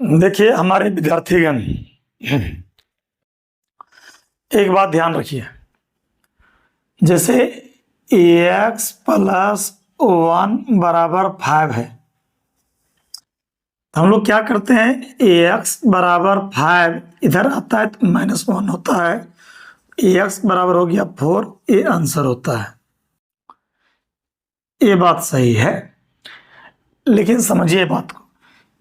देखिए हमारे विद्यार्थीगण, एक बात ध्यान रखिए। जैसे एक्स प्लस 1 बराबर 5 है, तो हम लोग क्या करते हैं, एक्स बराबर 5 इधर आता है तो -1 होता है, एक्स बराबर हो गया 4, ये आंसर होता है। ये बात सही है, लेकिन समझिए बात को,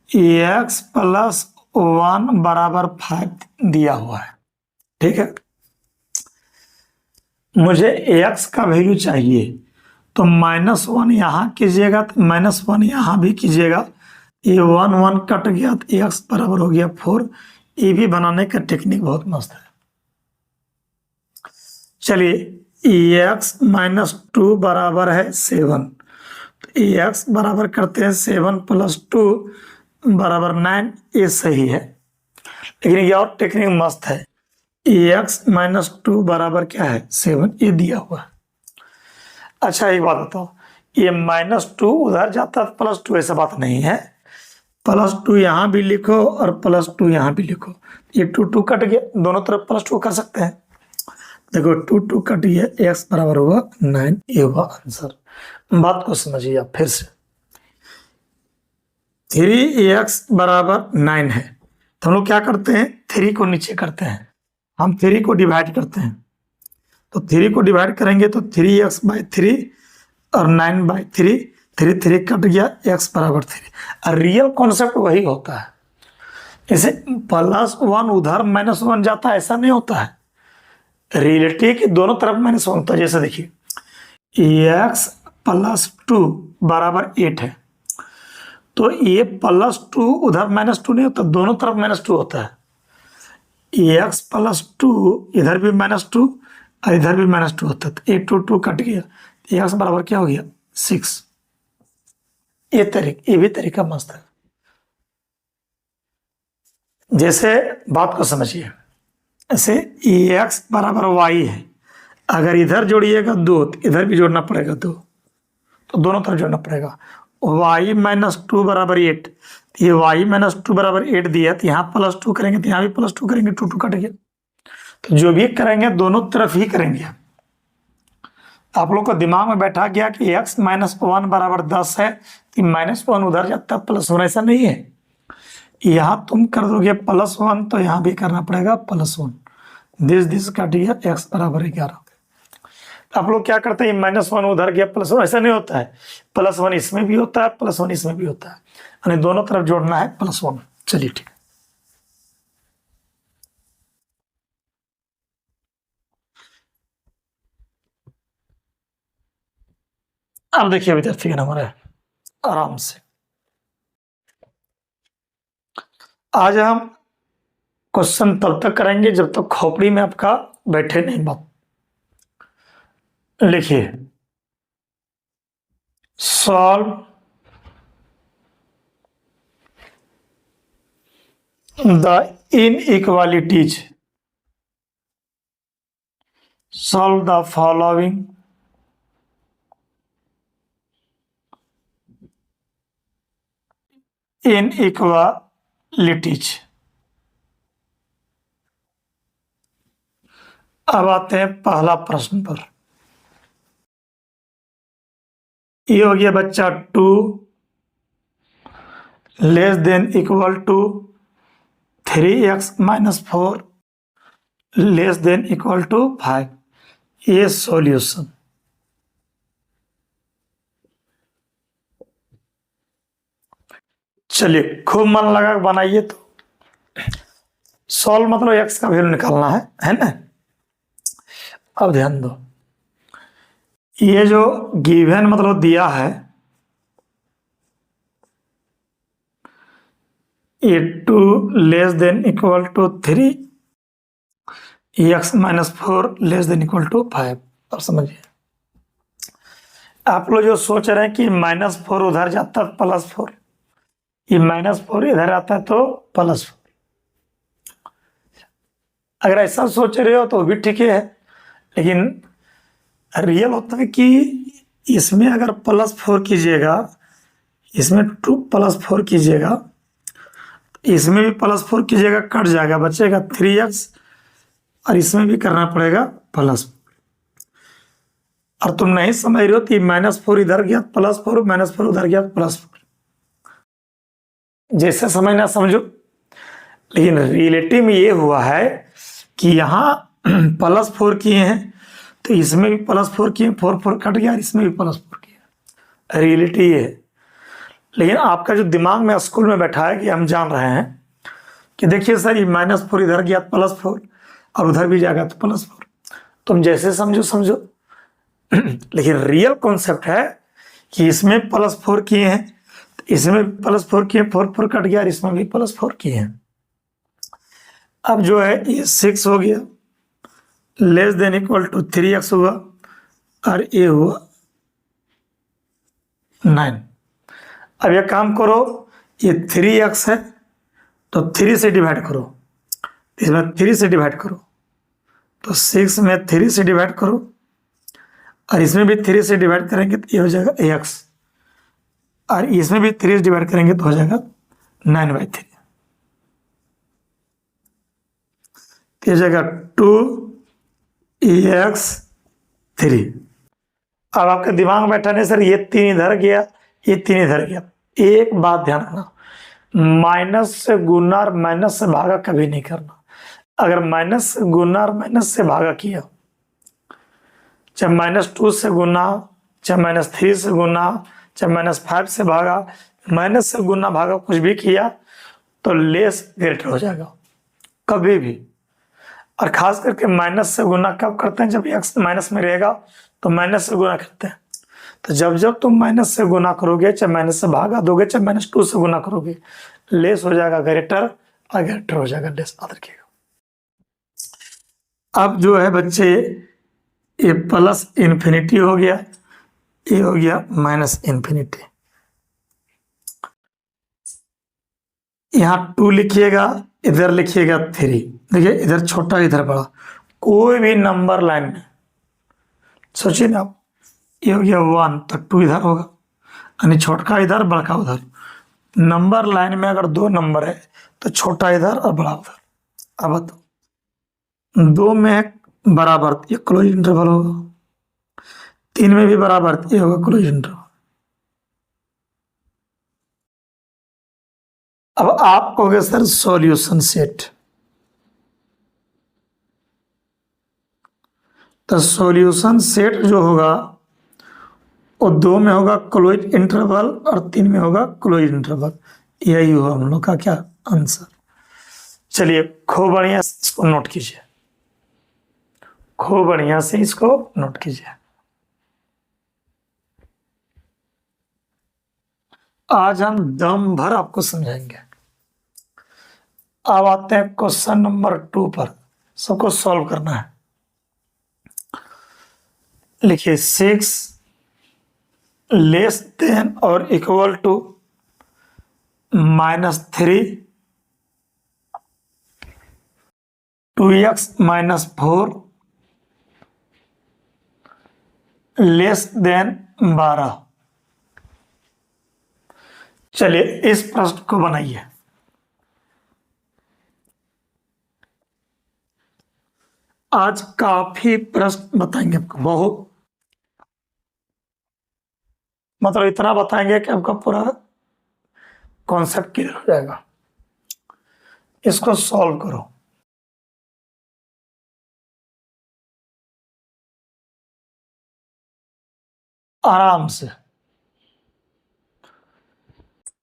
एक्स प्लस 1 बराबर 5 दिया हुआ है, ठीक है। मुझे एक्स का वैल्यू चाहिए, तो -1 यहाँ कीजिएगा, तो -1 यहाँ भी कीजिएगा, ये 1 1 कट गया तो एक्स बराबर हो गया 4। ये भी बनाने का टेक्निक बहुत मस्त है। चलिए एक्स -2 बराबर है 7, तो एक्स बराबर करते हैं 7 + 2 बराबर 9, ये सही है। लेकिन ये और टेक्निक मस्त है, एक्स -2 बराबर क्या है 7, ये दिया हुआ है। अच्छा एक बात बताओ, ये -2 उधर जाता है +2, ऐसा बात नहीं है। +2 यहाँ भी लिखो और +2 यहाँ भी लिखो, ये 2 2 कट गया, दोनों तरफ +2 कर सकते हैं। देखो 2 2 कट गया, एक्स बराबर हुआ 9, ये हुआ आंसर। बात को समझिए आप फिर से। 3x बराबर 9 है, तो हम लोग क्या करते हैं, 3 को नीचे करते हैं, हम 3 को डिवाइड करते हैं। तो 3 को डिवाइड करेंगे तो 3x/3 और 9/3, 3 3 कट गया, x बराबर 3। रियल कॉन्सेप्ट वही होता है। जैसे +1 उधर -1 जाता है, ऐसा नहीं होता है। रियलिटी है कि दोनों तरफ -1 होता है। जैसे देखिए x + 2 बराबर 8 है, तो ये +2 उधर -2 नहीं होता, दोनों तरफ -2 होता है। x + 2 इधर भी -2 और इधर भी -2 होता है, तो 8 2 2 कट गया, x बराबर क्या हो गया 6। ये भी तरीका मस्त है। जैसे बात को समझिए, ऐसे x बराबर y है, अगर इधर जोड़िएगा 2 तो इधर भी जोड़ना पड़ेगा 2, तो दोनों तरफ जोड़ना पड़ेगा। y -2 बराबर 8, ये y -2 बराबर 8 दिया, तो यहाँ +2 करेंगे तो यहाँ भी +2 करेंगे, 2 2 कट गया। तो जो भी करेंगे दोनों तरफ ही करेंगे। आप लोग को दिमाग में बैठा गया कि x -1 बराबर 10 है, तो -1 उधर जाता है, +1 ऐसा नहीं है। यहाँ तुम कर दोगे +1 तो यहाँ भी करना पड़ेगा +1, दिस कट गया, x बराबर 11। आप लोग क्या करते हैं, -1 उधर गया +1, ऐसा नहीं होता है। +1 इसमें भी होता है, +1 इसमें भी होता है, यानी दोनों तरफ जोड़ना है +1। चलिए ठीक है। अब देखिए विद्यार्थी हमारे आराम से, आज हम क्वेश्चन तब तक करेंगे जब तक खोपड़ी में आपका बैठे नहीं बात। लिखिए, solve the inequalities, solve the following inequalities. अब आते हैं पहला प्रश्न पर। ये हो गया बच्चा 2 < 3x - 4 < 5। ये सॉल्यूशन। चलिए खूब मन लगा बनाइए। तो सॉल्व मतलब x का वैल्यू निकालना है ना। अब ध्यान दो, ये जो गिवन मतलब दिया है, ये 2 < 3 x - 4 < 5। अब समझिए, आप लोग जो सोच रहे हैं कि -4 उधर जाता है +4, ये -4 इधर आता है तो +4। अगर ऐसा सोच रहे हो तो भी ठीक है, लेकिन रियल होता है कि इसमें अगर +4 कीजिएगा, इसमें 2 + 4 कीजिएगा, इसमें भी +4 कीजिएगा, कट जाएगा, बचेगा 3x, और इसमें भी करना पड़ेगा +4। और तुम नहीं समझ रहे हो तो -4 इधर गया +4, -4 उधर गया +4। जैसे समझना समझो। लेकिन रिलेटिव में ये हुआ है कि यहाँ +4 किए हैं तो इसमें भी +4 किए, 4 कट गया, इसमें भी +4 किया। रियलिटी ये है। लेकिन आपका जो दिमाग में स्कूल में बैठा है कि हम जान रहे हैं कि देखिए सर ये -4 इधर गया +4 और उधर भी जाएगा तो +4। तुम जैसे समझो समझो। लेकिन रियल कॉन्सेप्ट है कि इसमें +4 किए हैं तो इसमें +4 किए, 4 कट गया और इसमें भी +4 किए हैं। अब जो है ये 6 हो गया, < 3x हुआ, और ये हुआ 9। अब ये काम करो, ये 3x है तो 3 से डिवाइड करो, इसमें 3 से डिवाइड करो, तो 6 में 3 से डिवाइड करो, और इसमें भी 3 से डिवाइड करेंगे तो ये हो जाएगा x, और इसमें भी 3 से डिवाइड करेंगे तो हो जाएगा 9/3। तो ये जाएगा 2x3। अब आपके दिमाग में बैठा नहीं सर ये 3 इधर गया, ये 3 इधर गया। एक बात ध्यान रखना, माइनस से गुना और माइनस से भागा कभी नहीं करना। अगर माइनस से गुना और माइनस से भागा किया, चाहे -2 से गुना, चाहे -3 से गुना, चाहे -5 से भागा, माइनस से गुना भागा कुछ भी किया तो लेस ग्रेटर हो जाएगा कभी भी। और खास करके माइनस से गुना कब करते हैं, जब x माइनस में रहेगा तो माइनस से गुना करते हैं। तो जब जब तुम माइनस से गुना करोगे, चाहे माइनस से भागा दोगे, चाहे -2 से गुना करोगे, लेस हो जाएगा ग्रेटर और ग्रेटर हो जाएगा लेस। याद रखिएगा। अब जो है बच्चे ये +∞ हो गया, ये हो गया -∞। यहाँ 2 लिखिएगा, इधर लिखिएगा 3। देखिए इधर छोटा इधर बड़ा, कोई भी नंबर लाइन में सोचिए ना आप, ये हो गया 1 तो 2 इधर होगा, यानी छोटा इधर बड़का उधर। नंबर लाइन में अगर 2 नंबर है तो छोटा इधर और बड़ा उधर। अब बताओ 2 में बराबर ये क्लोज इंटरवल होगा, 3 में भी बराबर ये होगा क्लोज इंटरवल। अब आप कहोगे सर सॉल्यूशन सेट, तो सॉल्यूशन सेट जो होगा वो 2 में होगा क्लोज इंटरवल और 3 में होगा क्लोज इंटरवल। यही हुआ हम लोग का क्या आंसर। चलिए खूब बढ़िया इसको नोट कीजिए, खूब बढ़िया से इसको नोट कीजिए। आज हम दम भर आपको समझाएंगे। अब आते हैं क्वेश्चन नंबर 2 पर, सबको सॉल्व करना है। लिखिए 6 लेस देन और equal to -3 2x - 4 less than 12। चलिए इस प्रश्न को बनाइए। आज काफी प्रश्न बताएंगे आपको, बहुत मतलब इतना बताएंगे कि आपका पूरा कॉन्सेप्ट क्लियर हो जाएगा। इसको सॉल्व करो। आराम से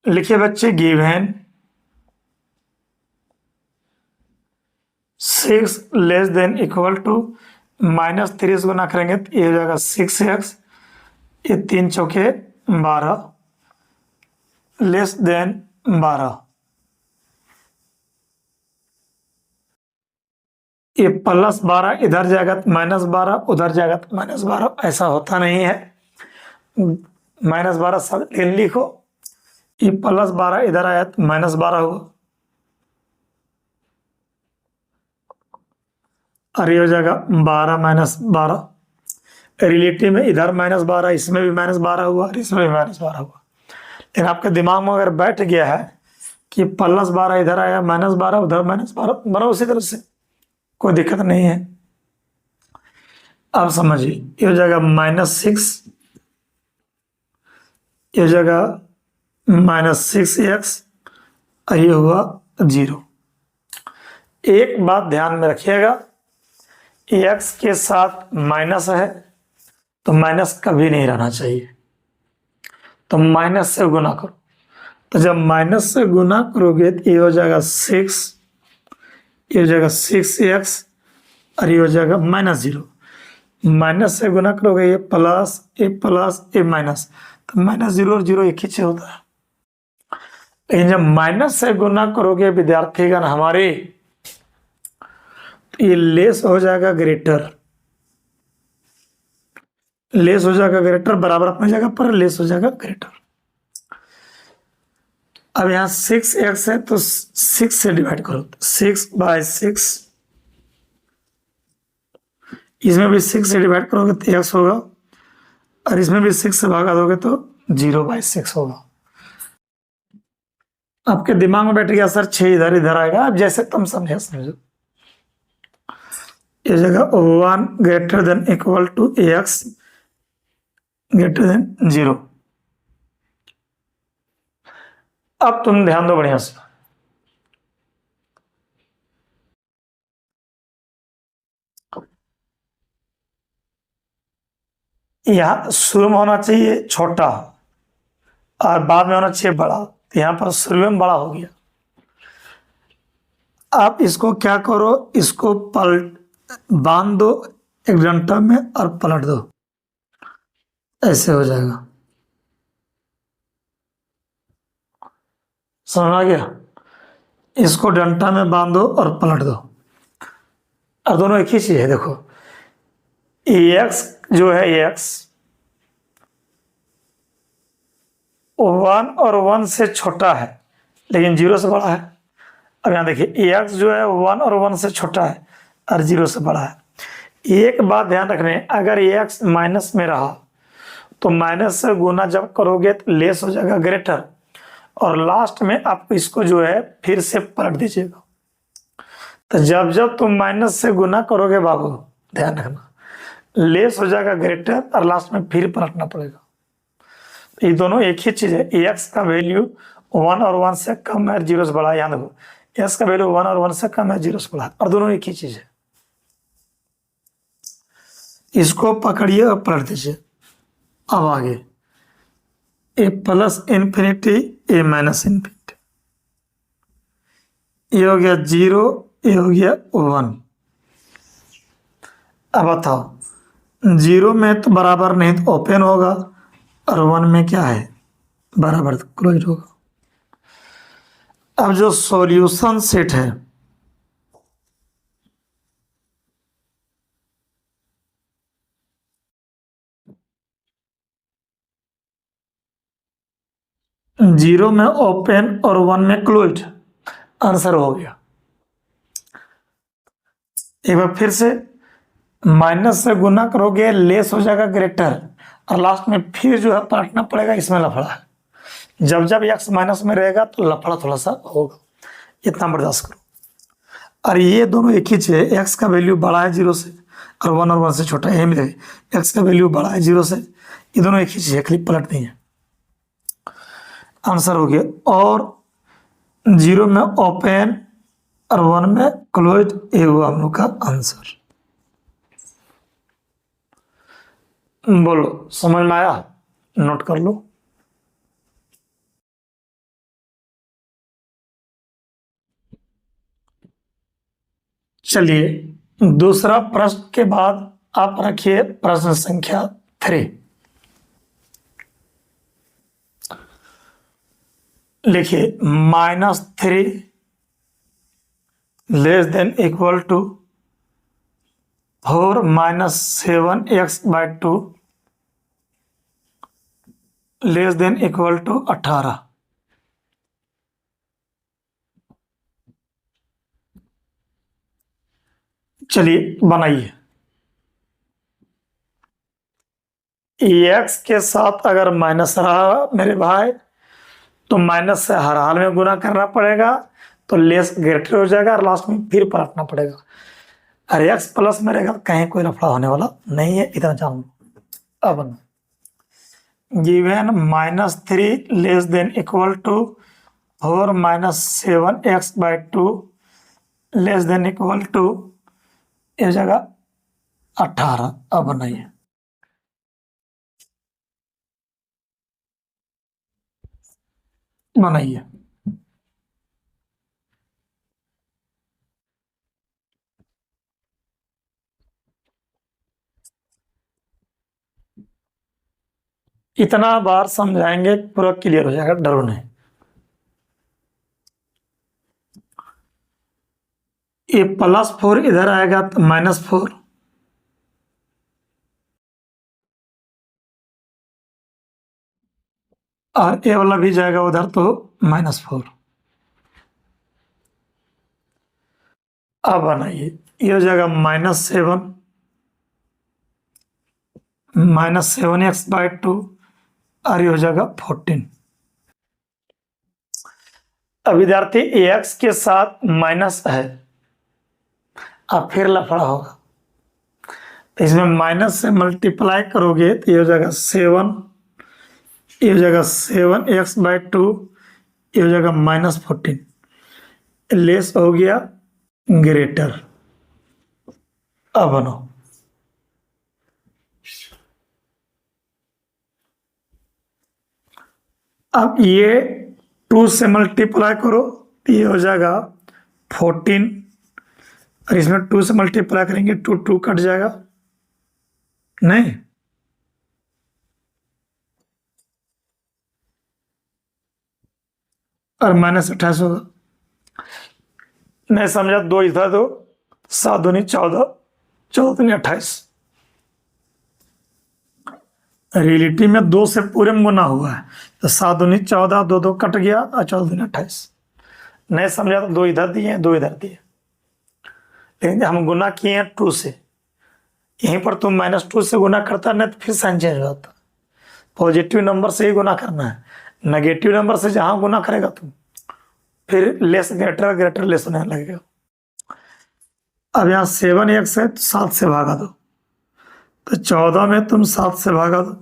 लिखिए बच्चे, given 6 less than equal to -3 से गुना करेंगे तो ये हो जाएगा 6x, ये 3 चौके 12 लेस देन 12। ये +12 इधर जाएगा तो -12, उधर जाएगा तो -12। ऐसा होता नहीं है, -12 सब लिखो, ये +12 इधर आया तो -12 हुआ, और ये हो जाएगा 12 - 12। रिलेटिव में इधर -12, इसमें भी -12 हुआ और इसमें भी -12 हुआ। लेकिन आपके दिमाग में अगर बैठ गया है कि +12 इधर आया, -12 उधर, -12 बना उसी तरह से, कोई दिक्कत नहीं है। अब समझिए, ये हो जाएगा -6, ये हो जाएगा -6x, और ये हुआ 0। एक बात ध्यान में रखिएगा, x के साथ माइनस है तो माइनस कभी नहीं रहना चाहिए, तो माइनस से गुना करो। तो जब माइनस से गुना करोगे तो ये हो जाएगा 6, ये हो जाएगा 6x, और ये हो जाएगा -0। माइनस से गुना करोगे, ये प्लस, ये माइनस, तो -0 और 0 एक ही चीज होता है। लेकिन जब माइनस से गुना करोगे विद्यार्थीगण हमारे, तो ये लेस हो जाएगा ग्रेटर, लेस हो जाएगा ग्रेटर, बराबर अपनी जगह पर, लेस हो जाएगा ग्रेटर। अब यहां 6x है तो 6 से डिवाइड करो, 6/6, इसमें भी 6 से डिवाइड करोगे तो x होगा, और इसमें भी 6 से भागा दोगे तो 0/6 होगा। आपके दिमाग में बैठ गया सर 6 इधर इधर आएगा, अब जैसे तुम समझो। ये जगह 1 greater than equal to x greater than 0। अब तुम ध्यान दो बढ़िया से, यहां शुरू में होना चाहिए छोटा और बाद में होना चाहिए बड़ा, तो यहां पर शुरू में बड़ा हो गया। आप इसको क्या करो, इसको पलट बांध दो एक डंडा में और पलट दो, ऐसे हो जाएगा। समझ आ गया? इसको डंडा में बांधो और पलट दो, और दोनों एक ही चीज है। देखो x जो है x 1 और 1 से छोटा है लेकिन 0 से बड़ा है। अब यहां देखिए x जो है 1 और 1 से छोटा है और 0 से बड़ा है। एक बात ध्यान रखने, अगर x माइनस में रहा तो माइनस से गुना जब करोगे तो लेस हो जाएगा ग्रेटर, और लास्ट में आप इसको जो है फिर से पलट दीजिएगा। तो जब जब तुम माइनस से गुना करोगे बाबू ध्यान रखना, लेस हो जाएगा ग्रेटर और लास्ट में फिर पलटना पड़ेगा। ये दोनों एक ही चीज है। x का वैल्यू 1 और 1 से कम है, 0 से बड़ा है। याद रखो x का वैल्यू 1 और 1 से कम है, 0 से बड़ा है, और दोनों एक ही चीज है। इसको पकड़िए और पलट दीजिए। अब आगे a plus infinity a minus infinity, ये हो गया 0, ये हो गया 1। अब बताओ 0 में तो बराबर नहीं तो ओपन होगा, और 1 में क्या है बराबर तो क्लोज होगा। अब जो सॉल्यूशन सेट है, जीरो में ओपन और 1 में क्लोज, आंसर हो गया। एक बार फिर से, माइनस से गुना करोगे लेस हो जाएगा ग्रेटर, और लास्ट में फिर जो है पलटना पड़ेगा, इसमें लफड़ा है। जब जब x माइनस में रहेगा तो लफड़ा थोड़ा सा होगा, इतना बर्दाश्त करो। और ये दोनों एक ही चीज है, x का वैल्यू बड़ा है 0 से और 1 और 1 से छोटा है, यही मिलेगा। x का वैल्यू बड़ा है 0 से, ये दोनों एक ही चीज है, खाली पलट नहीं है। आंसर हो गया। और 0 में ओपन और 1 में क्लोज, ये हुआ हम लोग का आंसर। बोलो समझ में आया? नोट कर लो। चलिए दूसरा प्रश्न के बाद आप रखिए प्रश्न संख्या 3। लिखिए -3 less than equal to 4 - 7x/2 less than equal to 18। चलिए बनाइए। x के साथ अगर माइनस रहा मेरे भाई तो माइनस से हर हाल में गुना करना पड़ेगा, तो लेस ग्रेटर हो जाएगा और लास्ट में फिर पलटना पड़ेगा। और एक्स प्लस में रहेगा, कहीं कोई लफड़ा होने वाला नहीं है, इतना जान लो। अब given -3 less than equal to 4 -7x/2 less than equal to ये जगह 18। अब बनाइए, बनाइए। इतना बार समझाएंगे पूरा क्लियर हो जाएगा, डरो नहीं। ये +4 इधर आएगा तो -4, और ये वाला भी जाएगा उधर तो -4। अब बनाइए, ये हो जाएगा -7x/2 और ये हो जाएगा 14। अब विद्यार्थी एक्स के साथ माइनस है, अब फिर लफड़ा होगा, तो इसमें माइनस से मल्टीप्लाई करोगे तो ये हो जाएगा 7, ये हो जाएगा 7x/2, ये हो जाएगा -14। लेस हो गया ग्रेटर। अब बनो, अब ये 2 से मल्टीप्लाई करो तो ये हो जाएगा 14, और इसमें 2 से मल्टीप्लाई करेंगे 2 2 कट जाएगा, नहीं और -28 होगा। नहीं समझा, 2 इधर दो, 7 दूनी 14, 14 दूनी 28। रियलिटी में 2 से पूरे में गुना हुआ है, तो 7 दूनी 14, 2 2 कट गया और 14 दूनी 28। नहीं समझा तो 2 इधर दिए, 2 इधर दिए, लेकिन हम गुना किए हैं 2 से, यहीं पर तुम -2 से गुना करता नहीं तो फिर साइन चेंज हो जाता। पॉजिटिव नंबर से ही गुना करना है, नेगेटिव नंबर से जहां गुना करेगा तुम फिर लेस ग्रेटर ग्रेटर लेस होने लगेगा। अब यहाँ 7x है तो 7 से भागा दो, तो 14 में तुम 7 से भागा दो,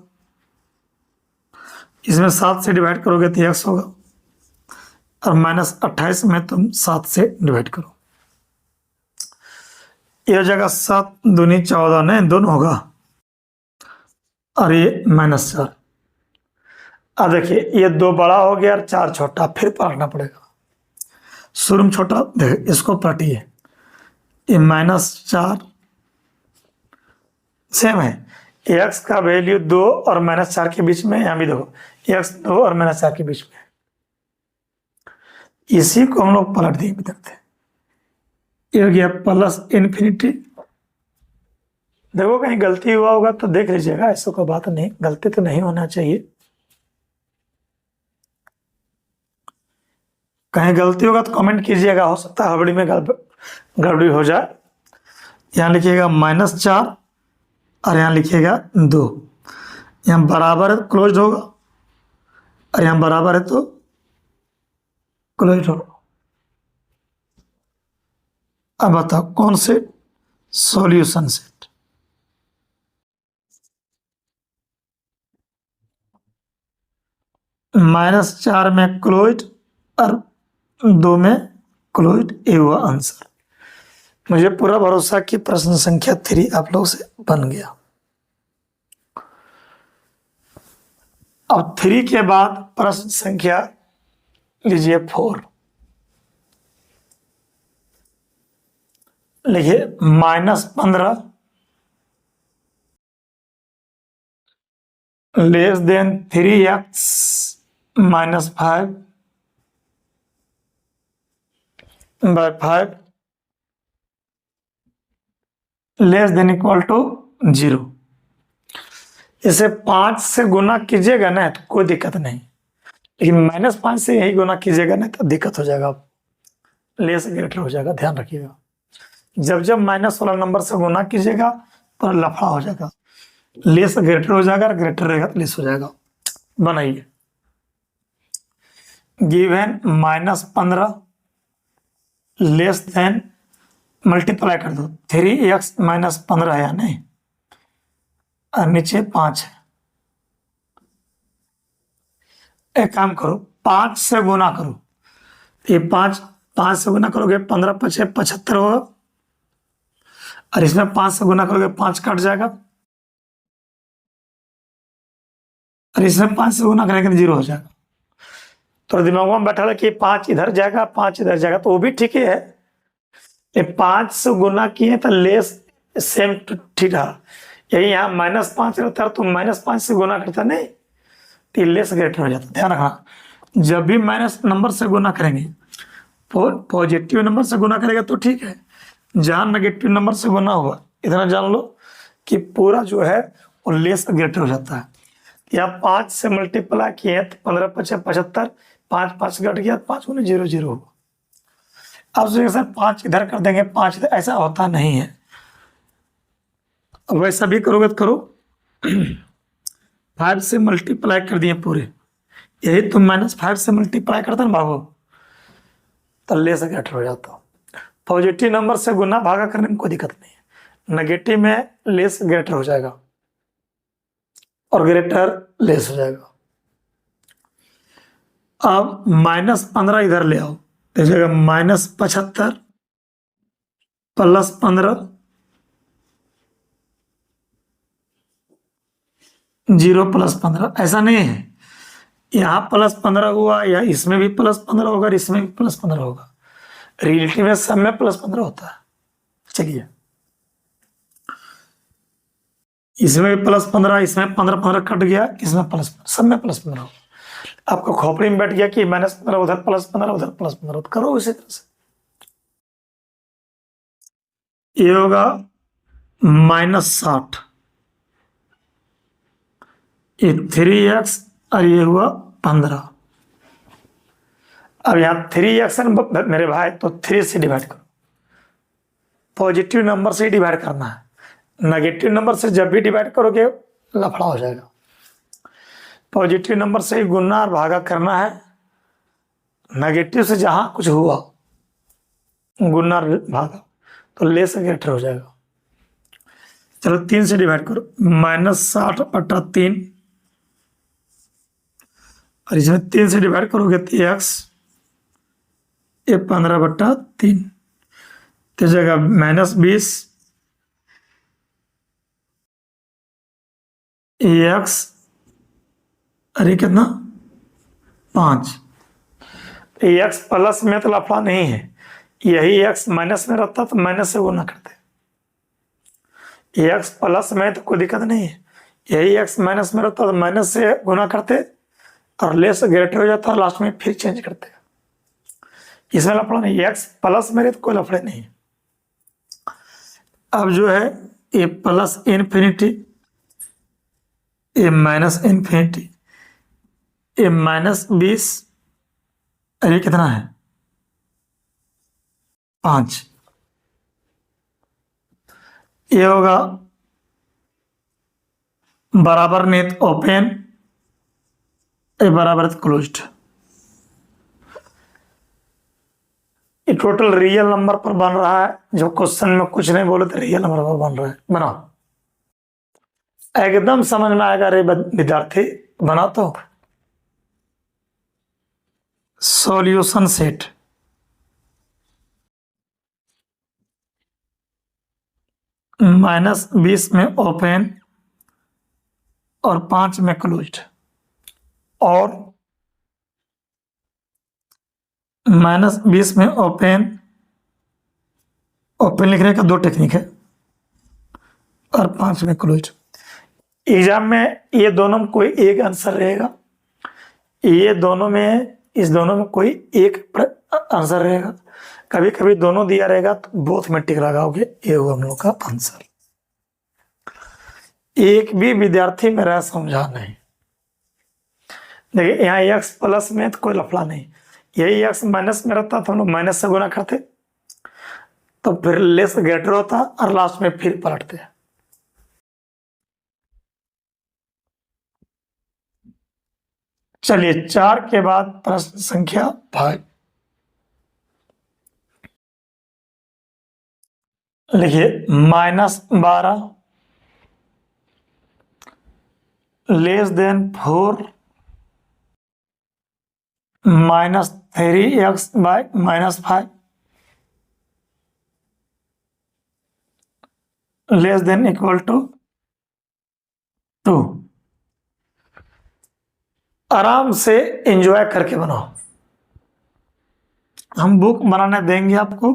इसमें 7 से डिवाइड करोगे तो x होगा, और -28 में तुम 7 से डिवाइड करो, ये हो जाएगा 7 दूनी 14, नहीं दोनों होगा, और ये -4। अब देखिए ये 2 बड़ा हो गया और 4 छोटा, फिर पलटना पड़ेगा। शुरू में छोटा, देखिए इसको पलटिए, ये -4 सेम है, x का वैल्यू 2 और -4 के बीच में, यहाँ भी देखो x 2 और -4 के बीच में, इसी को हम लोग पलट दिए विद्यार्थी, ये हो गया +∞। देखो कहीं गलती हुआ होगा तो देख लीजिएगा, ऐसा कोई बात नहीं, गलती तो नहीं होना चाहिए। कहीं गलती होगा तो कमेंट कीजिएगा, हो सकता है हड़बड़ी में गड़बड़ी हो जाए। यहाँ लिखिएगा -4 और यहाँ लिखिएगा 2, यहाँ बराबर है तो क्लोज होगा, और यहाँ बराबर है तो क्लोज होगा। अब बताओ कौन से सॉल्यूशन सेट? -4 में क्लोज और 2 में क्लोज, ये हुआ आंसर। मुझे पूरा भरोसा कि प्रश्न संख्या 3 आप लोग से बन गया। अब 3 के बाद प्रश्न संख्या लीजिए 4, लिखिए -15 less than 3x -5 by 5 less than equal to 0। इसे 5 से गुना कीजिएगा ना तो कोई दिक्कत नहीं, लेकिन -5 से यही गुना कीजिएगा ना तो दिक्कत हो जाएगा, लेस ग्रेटर हो जाएगा। ध्यान रखिएगा, जब जब माइनस वाला नंबर से गुना कीजिएगा तो लफड़ा हो जाएगा, लेस ग्रेटर हो जाएगा, ग्रेटर रहेगा तो लेस हो जाएगा। बनाइए, गिवन -15 लेस देन, मल्टीप्लाई कर दो, 3x - 15 है या नहीं, और नीचे 5 है। एक काम करो, 5 से गुना करो, ये 5 से गुना करोगे 15 × 5 = 75 होगा, और इसमें 5 से गुना करोगे 5 कट जाएगा, और इसमें 5 से गुना करेंगे तो 0 हो जाएगा। तो दिमाग में बैठा कि 5 इधर जाएगा 5 इधर जाएगा, तो वो भी ठीक ही है। ये 5 से गुना किए तो लेस सेम ठीक है, यही यहाँ -5 रहता है तो -5 से गुना करता नहीं, तो लेस ग्रेटर हो जाता। ध्यान रखना, जब भी माइनस नंबर से गुना करेंगे, पॉजिटिव नंबर से गुना करेगा तो ठीक है, जहाँ नेगेटिव नंबर से गुना हुआ इतना जान लो कि पूरा जो है वो लेस ग्रेटर हो जाता है। यहाँ 5 से मल्टीप्लाई किए तो 15 × 5 = 75, 5 5 घट गया, 5 × 0 0 होगा। अब सर 5 इधर कर देंगे 5 इधर, ऐसा होता नहीं है। अब वैसा भी करोगे तो करो, 5 से मल्टीप्लाई कर दिए पूरे, यही तुम -5 से मल्टीप्लाई करते ना बाबू, तो लेस ग्रेटर हो जाता। पॉजिटिव नंबर से गुना भागा करने में कोई दिक्कत नहीं है, नेगेटिव में लेस ग्रेटर हो जाएगा और ग्रेटर लेस हो जाएगा। अब -15 इधर ले आओ, तो जगह -75 + 15 0 + 15, ऐसा नहीं है, यहाँ +15 हुआ या इसमें भी +15 होगा, इसमें भी +15 होगा, रिलेटिव में सब में +15 होता है। चलिए, इसमें भी +15, इसमें 15 15 कट गया, इसमें +15, सब में +15 होगा। आपको खोपड़ी में बैठ गया कि -15 उधर +15 उधर +15, तो करो इसी तरह से। ये होगा -60, ये 3x और ये हुआ 15। अब यहाँ 3x मेरे भाई, तो 3 से डिवाइड करो, पॉजिटिव नंबर से ही डिवाइड करना है, नेगेटिव नंबर से जब भी डिवाइड करोगे लफड़ा हो जाएगा। पॉजिटिव नंबर से ही गुना और भागा करना है, नेगेटिव से जहां कुछ हुआ गुना और भागा तो लेस ग्रेटर हो जाएगा। चलो 3 से डिवाइड करो, -60/3, और इसमें 3 से डिवाइड करोगे तो x, ये 15/3, तो जगह -20 x, अरे कितना 5, x प्लस में तो लफड़ा नहीं है, यही x माइनस में रहता तो माइनस से गुना करते, x प्लस में तो कोई दिक्कत नहीं है, यही x माइनस में रहता तो माइनस से गुना करते और लेस ग्रेटर हो जाता और लास्ट में फिर चेंज करते, इसमें लफड़ा नहीं, x प्लस में तो कोई लफड़े नहीं। अब जो है ये +∞, ये -∞, ये -20, अरे कितना है 5, ये होगा बराबर नहीं तो ओपन, ये बराबर तो क्लोज्ड। ये टोटल रियल नंबर पर बन रहा है, जो क्वेश्चन में कुछ नहीं बोले तो रियल नंबर पर बन रहा है। बनाओ, एकदम समझ में आएगा रे विद्यार्थी, बना तो। सॉल्यूशन सेट, -20 में ओपन और 5 में क्लोज्ड, और -20 में ओपन लिखने का 2 टेक्निक है, और 5 में क्लोज्ड। एग्जाम में ये दोनों में कोई एक आंसर रहेगा, ये दोनों में, इस दोनों में कोई एक आंसर रहेगा, कभी कभी दोनों दिया रहेगा तो बोथ में टिक लगाओगे, ये हुआ हम लोग का आंसर। एक भी विद्यार्थी मेरा समझा नहीं, देखिए यहाँ x प्लस में तो कोई लफड़ा नहीं, यही x माइनस में रहता तो हम लोग माइनस से गुना करते तो फिर लेस ग्रेटर होता और लास्ट में फिर पलटते। चलिए 4 के बाद प्रश्न संख्या 5 लिखिए। -12 less than 4 -3x by -5 less than equal to 2। आराम से एंजॉय करके बनाओ। हम बुक बनाने देंगे आपको,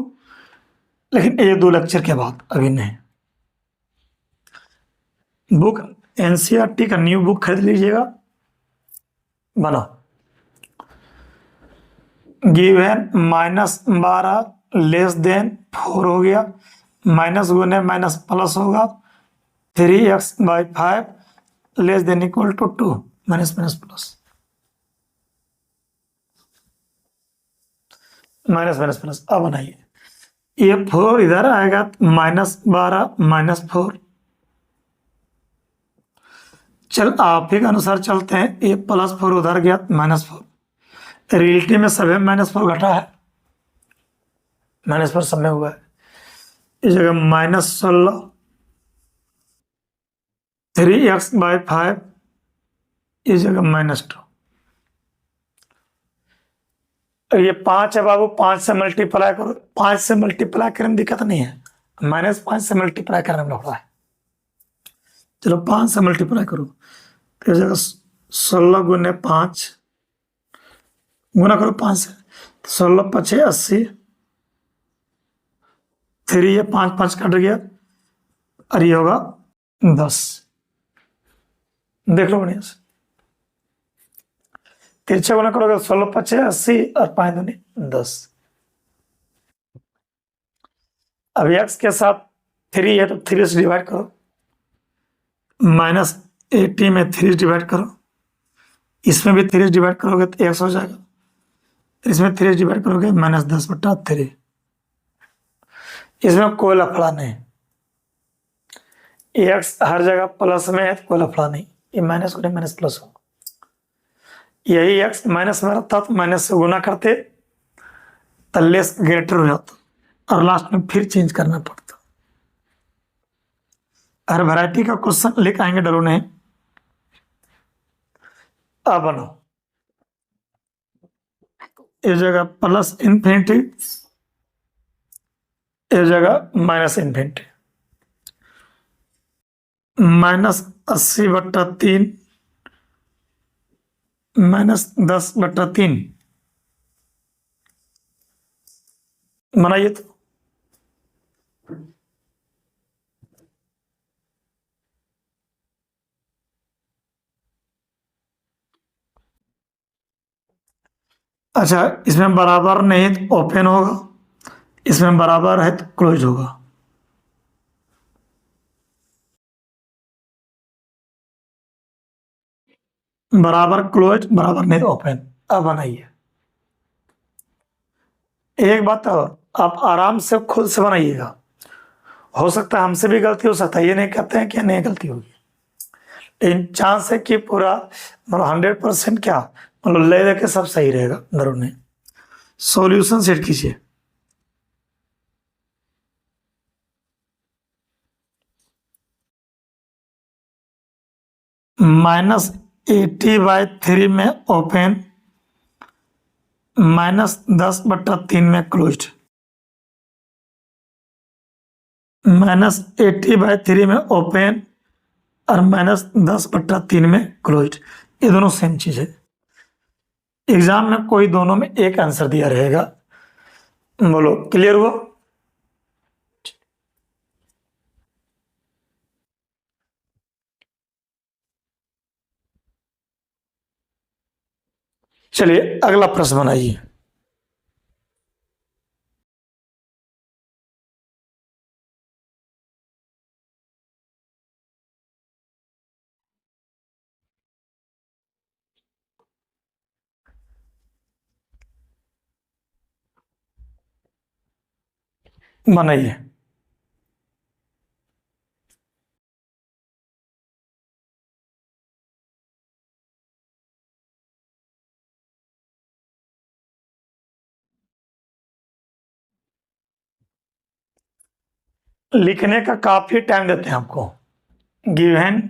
लेकिन 1-2 लेक्चर के बाद, अभी नहीं। बुक एनसीईआरटी का न्यू बुक खरीद लीजिएगा, बनाओ। गिवन -12 लेस देन 4 हो गया, माइनस गुने माइनस प्लस होगा, 3x/5 less than equal to 2, minus minus plus, minus minus plus. अब बनाइए, ये 4 इधर आएगा, -12 -4। चल आप ही के अनुसार चलते हैं, ये +4 उधर गया, -4। रियलिटी में सभी -4 घटा है, -4 सब में हुआ है। इस जगह -16 3x/5, इस जगह -2। ये 5 है बाबू, 5 से मल्टीप्लाई करो, 5 से मल्टीप्लाई करने में दिक्कत नहीं है, -5 से मल्टीप्लाई करने में लफड़ा है। चलो 5 से मल्टीप्लाई करो, तो इस जगह 16 गुने 5 गुना करो 5 से, 16 × 5 = 80, 3 ये 5 5 कट गया, और ये होगा 10। देख लो बढ़िया से, तिरछा गुना करोगे 16 × 5 = 80 और 5 दूनी 10। अब x के साथ 3 है तो 3 से डिवाइड करो, -80 में 3 से डिवाइड करो, इसमें भी 3 से डिवाइड करोगे तो x हो जाएगा, इसमें 3 से डिवाइड करोगे -10/3। इसमें कोई लफड़ा नहीं, x हर जगह प्लस में है तो कोई लफड़ा नहीं, ये माइनस गुने माइनस प्लस हो। यही x माइनस में रहता तो माइनस से गुना करते तो लेस ग्रेटर हो जाता, और लास्ट में फिर चेंज करना पड़ता। हर वैरायटी का क्वेश्चन लेकर आएंगे, डरो नहीं। अब बनो, इस जगह +∞, इस जगह -∞, -80/3 -10/3 बनाइए तो। अच्छा, इसमें बराबर नहीं तो ओपन होगा, इसमें बराबर है तो क्लोज होगा। बराबर क्लोज, बराबर नहीं तो ओपन। अब बनाइए। एक बात और, आप आराम से खुद से बनाइएगा, हो सकता है हमसे भी गलती हो सकता है, ये नहीं कहते हैं कि नहीं गलती होगी, लेकिन चांस है कि पूरा मतलब 100% क्या मतलब ले लेके सब सही रहेगा। डरो नहीं, सॉल्यूशन सेट कीजिए। -80/3 में ओपन, -10/3 में क्लोज्ड। -80/3 में ओपन और -10/3 में क्लोज्ड, ये दोनों सेम चीज है। एग्जाम में कोई दोनों में एक आंसर दिया रहेगा। बोलो, क्लियर हुआ? चलिए अगला प्रश्न बनाइए। बनाइए। लिखने का काफी टाइम देते हैं आपको। गिवन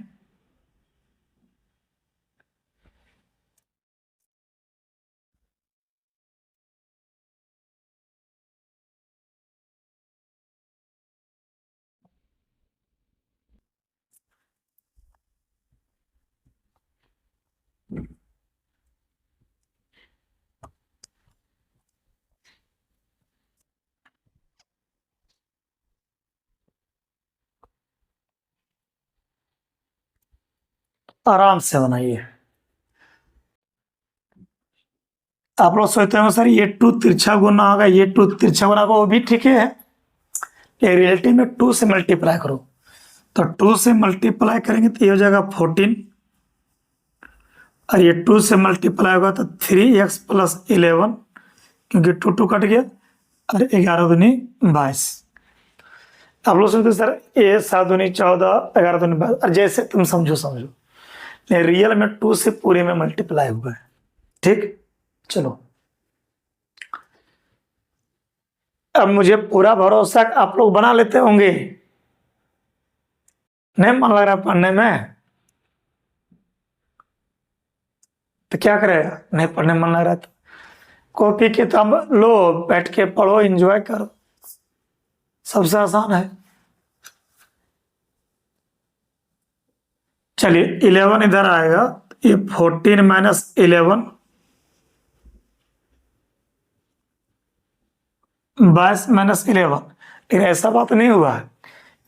आराम से बनाइए। आप लोग सोचते होंगे सर ये 2 तिरछा गुना होगा, ये 2 तिरछा गुना होगा, वो भी ठीक है। ये रिलेटिव में 2 से मल्टीप्लाई करो, तो 2 से मल्टीप्लाई करेंगे तो ये हो जाएगा 14, और ये 2 से मल्टीप्लाई होगा तो 3x प्लस 11, क्योंकि 2 कट गया, और 11 दूनी 22। आप लोग सोचते सर ये 7 दूनी 14, 11 दूनी 22, और जैसे तुम समझो रियल में 2 से पूरे में मल्टीप्लाई हुआ है। ठीक, चलो अब मुझे पूरा भरोसा आप लोग बना लेते होंगे, नहीं मन लग रहा पढ़ने में तो क्या करेगा, नहीं पढ़ने मन लग रहा तो कॉपी किताब लो, बैठ के पढ़ो, एंजॉय करो, सबसे आसान है। चलिए 11 इधर आएगा, ये 14 माइनस 11 22 माइनस 11, लेकिन ऐसा बात नहीं हुआ है,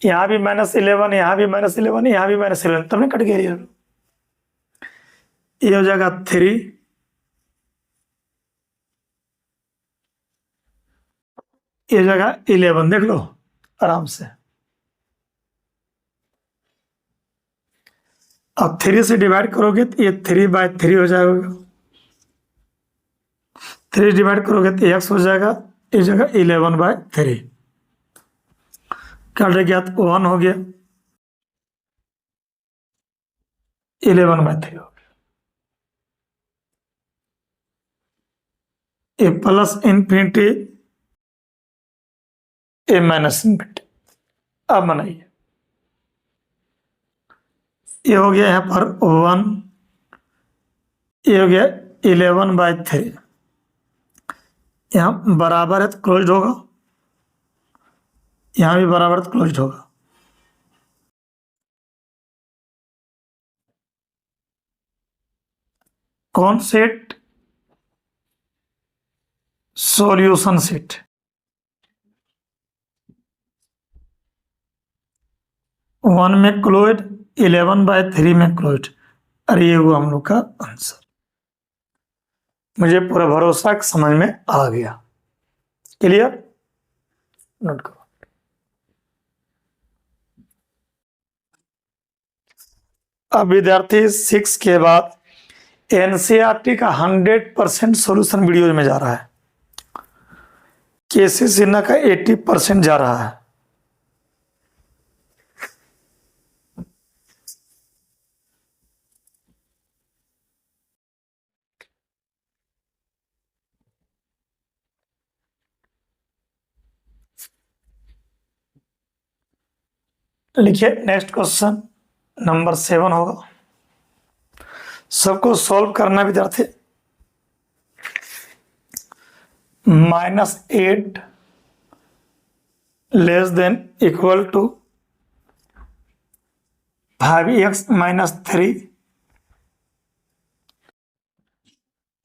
यहाँ भी -11, यहाँ भी -11, यहाँ भी -11, तब नहीं कट गया ये हो जाएगा 3, ये हो जाएगा 11, देख लो आराम से। अब 3 से डिवाइड करोगे तो ये 3/3 हो जाएगा, 3 डिवाइड करोगे तो x हो जाएगा, ये जगह 11/3, कट गया तो 1 हो गया, 11/3 हो गया। ए प्लस इंफिनिटी, ए माइनस इंफिनिटी। अब बनाइए, ये हो गया यहाँ पर 1, ये हो गया 11/3, यहाँ बराबर है तो क्लोज होगा, यहाँ भी बराबर तो क्लोज होगा। कौन सेट, सॉल्यूशन सेट। वन में क्लोज, 11/3 में क्लोज, अरे ये हुआ हम लोग का आंसर। मुझे पूरा भरोसा समझ में आ गया, क्लियर, नोट करो। अब विद्यार्थी 6 के बाद एनसीईआरटी का 100% सॉल्यूशन वीडियो में जा रहा है, केसी सिन्हा का 80% जा रहा है। लिखिए नेक्स्ट क्वेश्चन नंबर 7 होगा, सबको सॉल्व करना विद्यार्थी। -8 less than equal to 5x - 3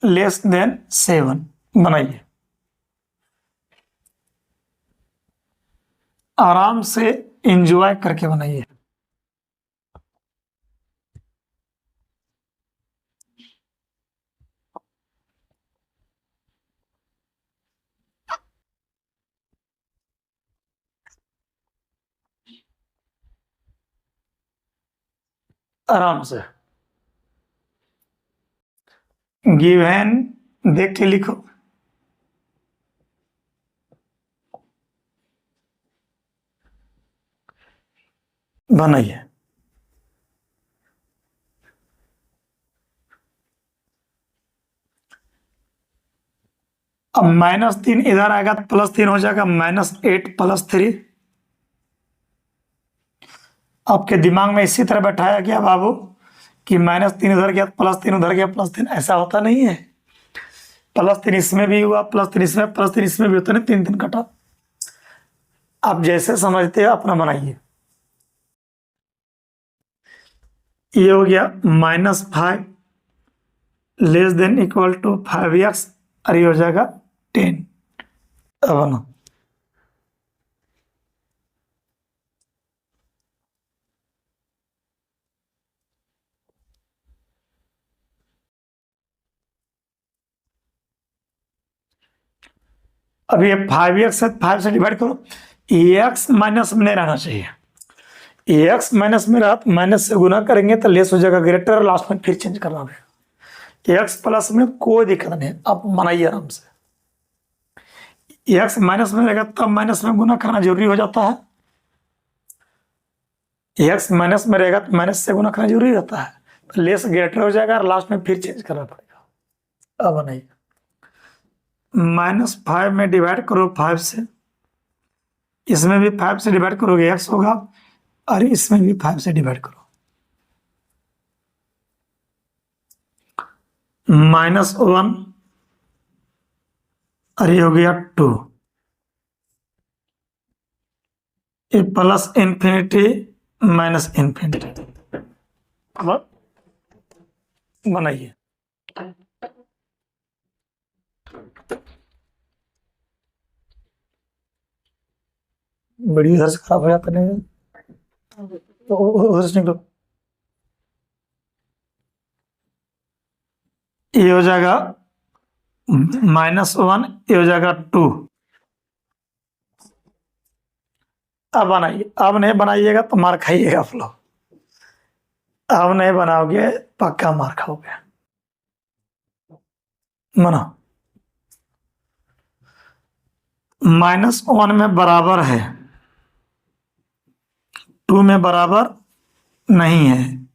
less than 7 बनाइए, आराम से एंजॉय करके बनाइए। आराम से गिवन देख के लिखो, बनाइए। अब -3 इधर आएगा तो +3 हो जाएगा, -8 + 3, आपके दिमाग में इसी तरह बैठाया गया बाबू कि -3 उधर गया +3 उधर गया +3, ऐसा होता नहीं है। +3 इसमें भी हुआ, +3 इसमें, +3 इसमें भी होता नहीं, 3 कटा। आप जैसे समझते हो अपना बनाइए। ये हो गया -5 < 5x और ये हो जाएगा 10। अब ना अब ये 5x है, 5 से डिवाइड करो। x माइनस में नहीं रहना चाहिए। x माइनस में रहा तो माइनस से गुना करेंगे तो लेस हो जाएगा ग्रेटर, और लास्ट में फिर चेंज करना पड़ेगा। x प्लस में कोई दिक्कत नहीं, आप बनाइए आराम से। x माइनस में रहेगा तब माइनस में गुना करना जरूरी हो जाता है। x माइनस में रहेगा तो माइनस से गुना करना जरूरी रहता है, तो लेस ग्रेटर हो जाएगा और लास्ट में फिर चेंज करना पड़ेगा। अब बनाइए। -5 में डिवाइड करो 5 से, इसमें भी 5 से डिवाइड करोगे x होगा, और इसमें भी 5 से डिवाइड करो। -1 और ये हो गया 2। ये प्लस इन्फिनिटी माइनस इन्फिनिटी। अब बनाइए। वीडियो इधर से खराब हो जाता नहीं तो उधर से निकलो। ये हो जाएगा -1, ये हो जाएगा 2। अब बनाइए। अब नहीं बनाइएगा तो मार खाइएगा आप लोग। अब नहीं बनाओगे पक्का मार खाओगे। मना -1 में बराबर है, 2 में बराबर नहीं है।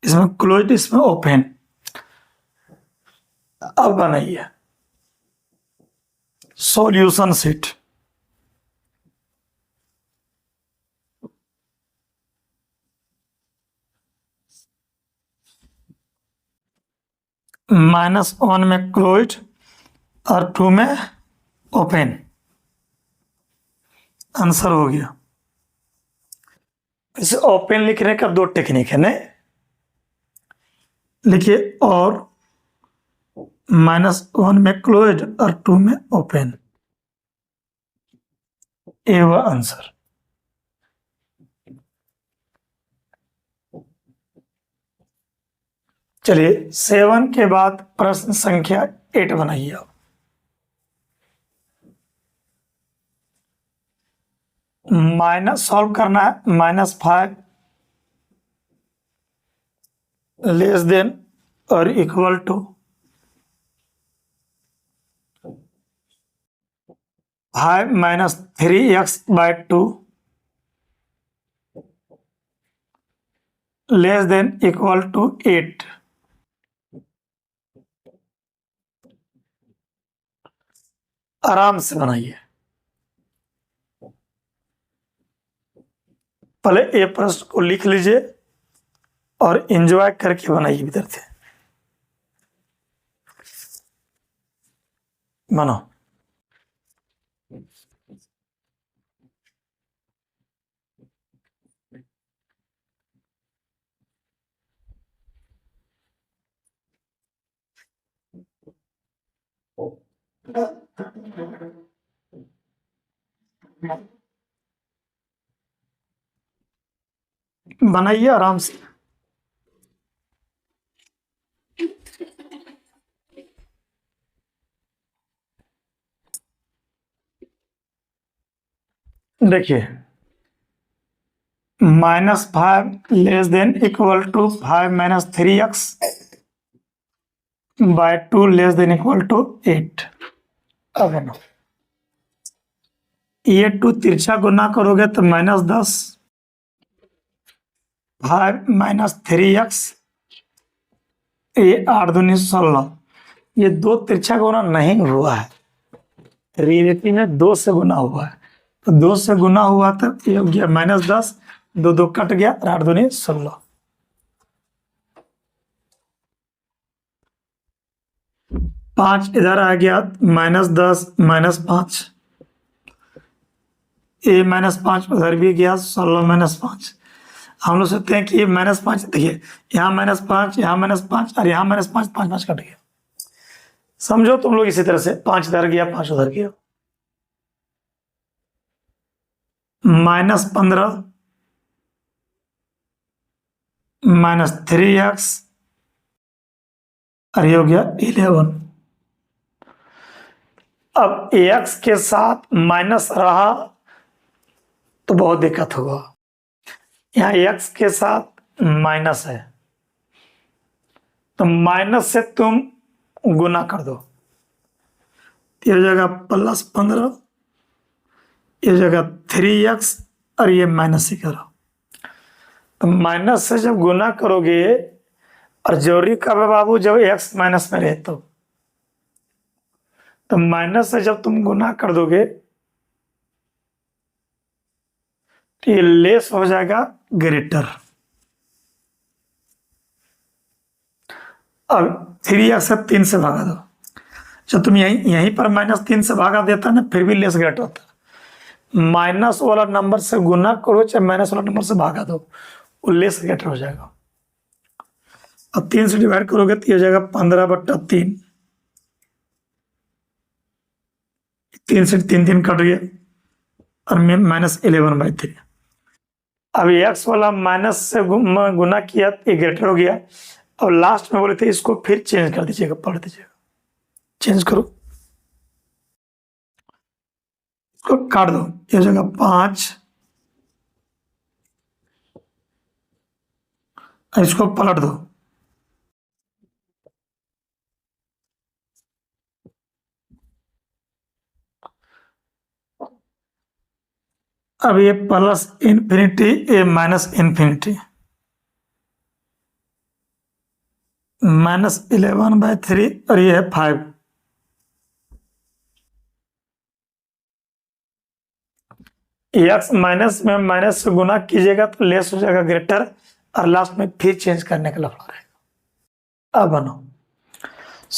इसमें क्लोज, इसमें ओपन। अब बनाइए सॉल्यूशन शीट। -1 में क्लोज और 2 में ओपन। आंसर हो गया। इसे ओपन लिखने का 2 टेक्निक है ना, लिखिए। और -1 में क्लोज और 2 में ओपन, ये हुआ आंसर। चलिए 7 के बाद प्रश्न संख्या 8 बनाइए आप। माइनस सॉल्व करना है। -5 लेस देन और equal to 5 - 3x/2 less than equal to 8। आराम से बनाइए। पहले ये प्रश्न को लिख लीजिए और एंजॉय करके बनाइए विद्यार्थी। बनाओ। बनाइए आराम से। देखिए -5 less than equal to 5 - 3x/2 less than equal to 8। अब ना ये 2 तिरछा गुना करोगे तो -10, 5 - 3x, ये 8 दूनी 16। ये 2 तिरछा गुना नहीं हुआ है, रियलिटी में 2 से गुना हुआ है। तो 2 से गुना हुआ तो ये हो गया -10, दो दो कट गया, 8 दूनी 16। पांच इधर आ गया, -10 -5, ये -5 उधर भी गया, 16 -5। हम लोग सोचते हैं कि ये -5, देखिए यहाँ -5, यहाँ -5 और यहाँ -5, 5 5 कट गया। समझो तुम लोग इसी तरह से, 5 इधर गया 5 उधर गया। -15 -3x और ये हो गया 11। अब x के साथ माइनस रहा तो बहुत दिक्कत होगा। यहाँ x के साथ माइनस है तो माइनस से तुम गुना कर दो, ये हो जाएगा +15, ये हो जाएगा 3x और ये माइनस ही करो। तो माइनस से जब गुना करोगे, और जरूरी कब है बाबू, जब x माइनस में रहे तो माइनस से जब तुम गुना कर दोगे तो ये लेस हो जाएगा ग्रेटर। अब 3x से 3 से भागा दो, जब तुम यहीं पर -3 से भागा देता ना, फिर भी लेस ग्रेटर होता। माइनस वाला नंबर से गुना करो चाहे माइनस वाला नंबर से भागा दो, वो लेस ग्रेटर हो जाएगा। अब 3 से डिवाइड करोगे तो ये हो जाएगा 15/3। 3 से 3 3 कट गया और -11/3। अब एक्स वाला माइनस से गुना किया तो ये ग्रेटर हो गया। और लास्ट में बोले थे इसको फिर चेंज कर दीजिएगा, पढ़ दीजिएगा, चेंज करो, इसको काट दो, ये हो जाएगा 5 और इसको पलट दो, अब ये +∞, ये -∞, -11/3 और ये है 5। एक्स माइनस में माइनस से गुना कीजिएगा तो लेस हो जाएगा ग्रेटर, और लास्ट में फिर चेंज करने का लफड़ा रहेगा। अब बनो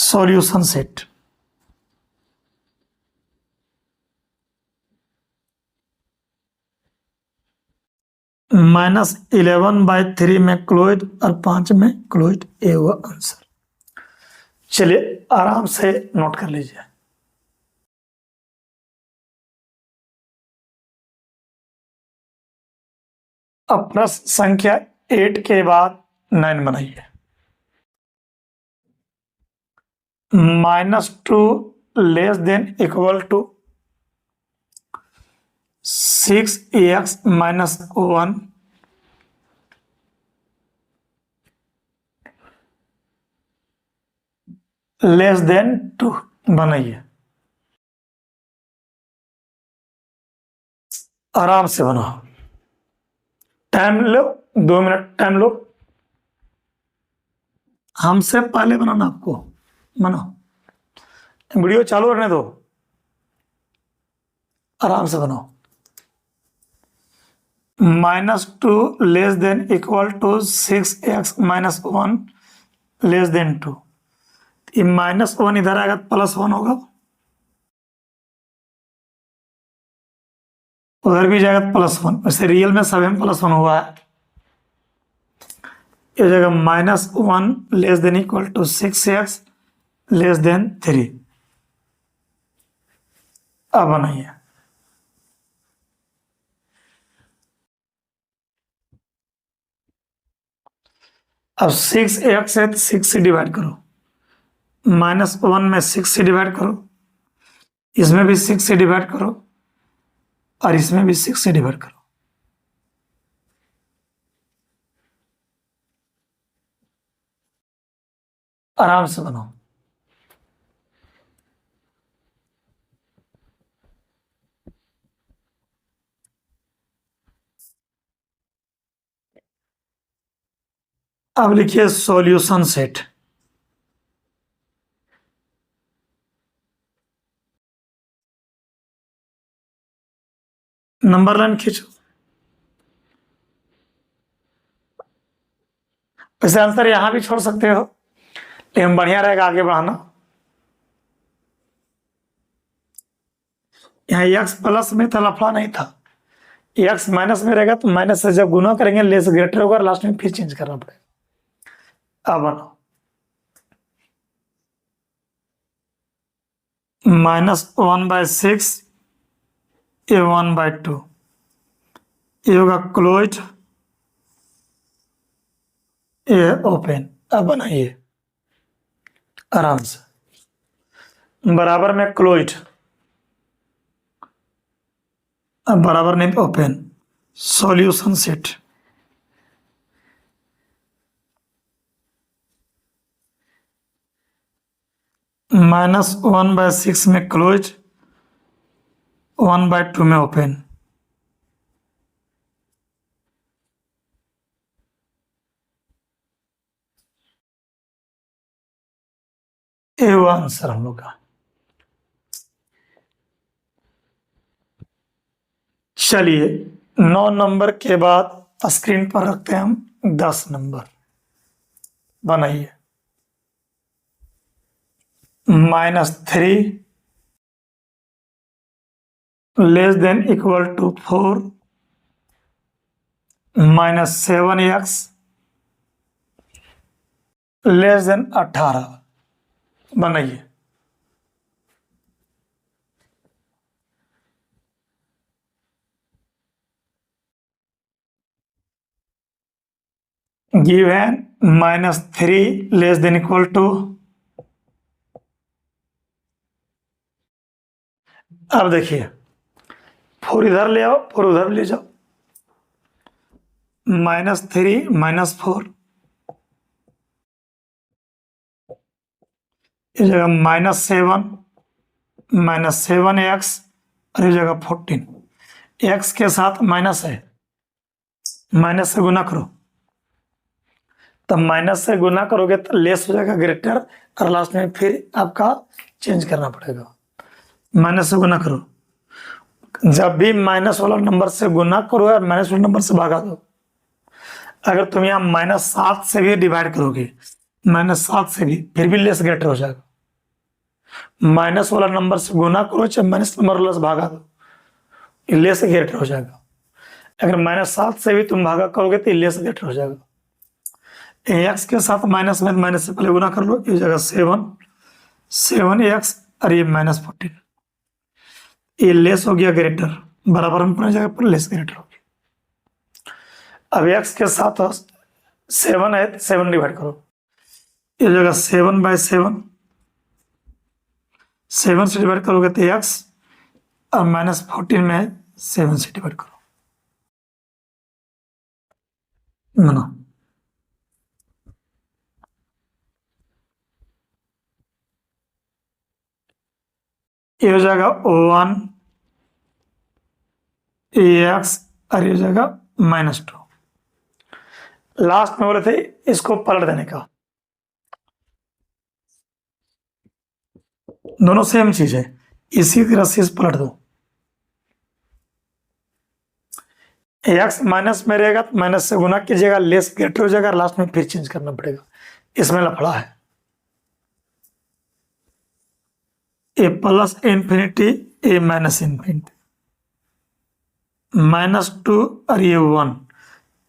सॉल्यूशन सेट। -11/3 में क्लोइड और 5 में क्लोइड, ये हुआ आंसर। चलिए आराम से नोट कर लीजिए। अब प्रश्न संख्या 8 के बाद 9 बनाइए। -2 <= 6x - 1 <2 बनाइए, आराम से बनाओ, टाइम लो, 2 मिनट टाइम लो, हमसे पहले बनाना आपको, बनाओ, वीडियो चालू रहने दो, आराम से बनाओ। -2 <= 6x - 1 <2। ये -1 इधर आएगा तो +1 होगा, उधर भी जाएगा तो +1, वैसे रियल में सभी में +1 हुआ है। ये हो जाएगा -1 <= 6x <3। अब बनाइए, अब 6x है तो 6 से डिवाइड करो, -1 में 6 से डिवाइड करो, इसमें भी 6 से डिवाइड करो और इसमें भी 6 से डिवाइड करो, आराम से बनाओ। अब लिखिए सॉल्यूशन सेट। नंबर लाइन खींचो, वैसे आंसर यहां भी छोड़ सकते हो, लेकिन बढ़िया रहेगा आगे बढ़ाना। यहाँ एक्स प्लस में था, लफड़ा नहीं था। एक्स माइनस में रहेगा तो माइनस से जब गुना करेंगे लेस ग्रेटर होगा, लास्ट में फिर चेंज करना पड़ेगा। अब बनाओ, -1/6 ये 1/2, ये होगा क्लोज, ये ओपन। अब बनाइए आराम से, बराबर में क्लोज, अब बराबर में ओपन, सॉल्यूशन सेट। -1/6 में क्लोज, 1/2 में ओपन। ये हुआ आंसर हम लोग का। चलिए 9 नंबर के बाद स्क्रीन पर रखते हैं हम 10 नंबर। बनाइए, -3 less than equal to 4, -7x less than 18। बनाइए, given -3 less than equal to, अब देखिए 4 इधर ले आओ, 4 उधर ले जाओ, -3 -4, इस जगह -7 -7x और इस जगह 14। x के साथ माइनस है, माइनस से गुना करो, तब माइनस से गुना करोगे तो लेस हो जाएगा ग्रेटर, और लास्ट में फिर आपका चेंज करना पड़ेगा। माइनस से गुना करो, जब भी माइनस वाला नंबर से गुना करो और माइनस वाले नंबर से भागा दो। अगर तुम यहाँ -7 से भी डिवाइड करोगे, -7 से भी, फिर भी लेस ग्रेटर हो जाएगा। माइनस वाला नंबर से गुना करो चाहे माइनस नंबर वाला से भागा दो, लेस ग्रेटर हो जाएगा। अगर -7 से भी तुम भागा करोगे तो लेस ग्रेटर हो जाएगा। एक्स के साथ माइनस में, माइनस से पहले गुना कर लो, इस जगह 7x और ये -14, ये लेस हो गया ग्रेटर, बराबर में पड़ जाएगा पर लेस ग्रेटर हो गया। अब x के साथ 7 है, 7 डिवाइड करो, इस जगह 7/7, 7 से डिवाइड करोगे तो x, और -14 में 7 से डिवाइड करो, मानो ये हो जाएगा 1 x और ये हो जाएगा -2। लास्ट में बोले थे इसको पलट देने का, दोनों सेम चीज है, इसी तरह से इस पलट दो। एक्स माइनस में रहेगा तो माइनस से गुना कीजिएगा, लेस ग्रेटर हो जाएगा, लास्ट में फिर चेंज करना पड़ेगा, इसमें लफड़ा है। ए प्लस इंफिनिटी, ए माइनस इंफिनिटी, -2 और ये 1,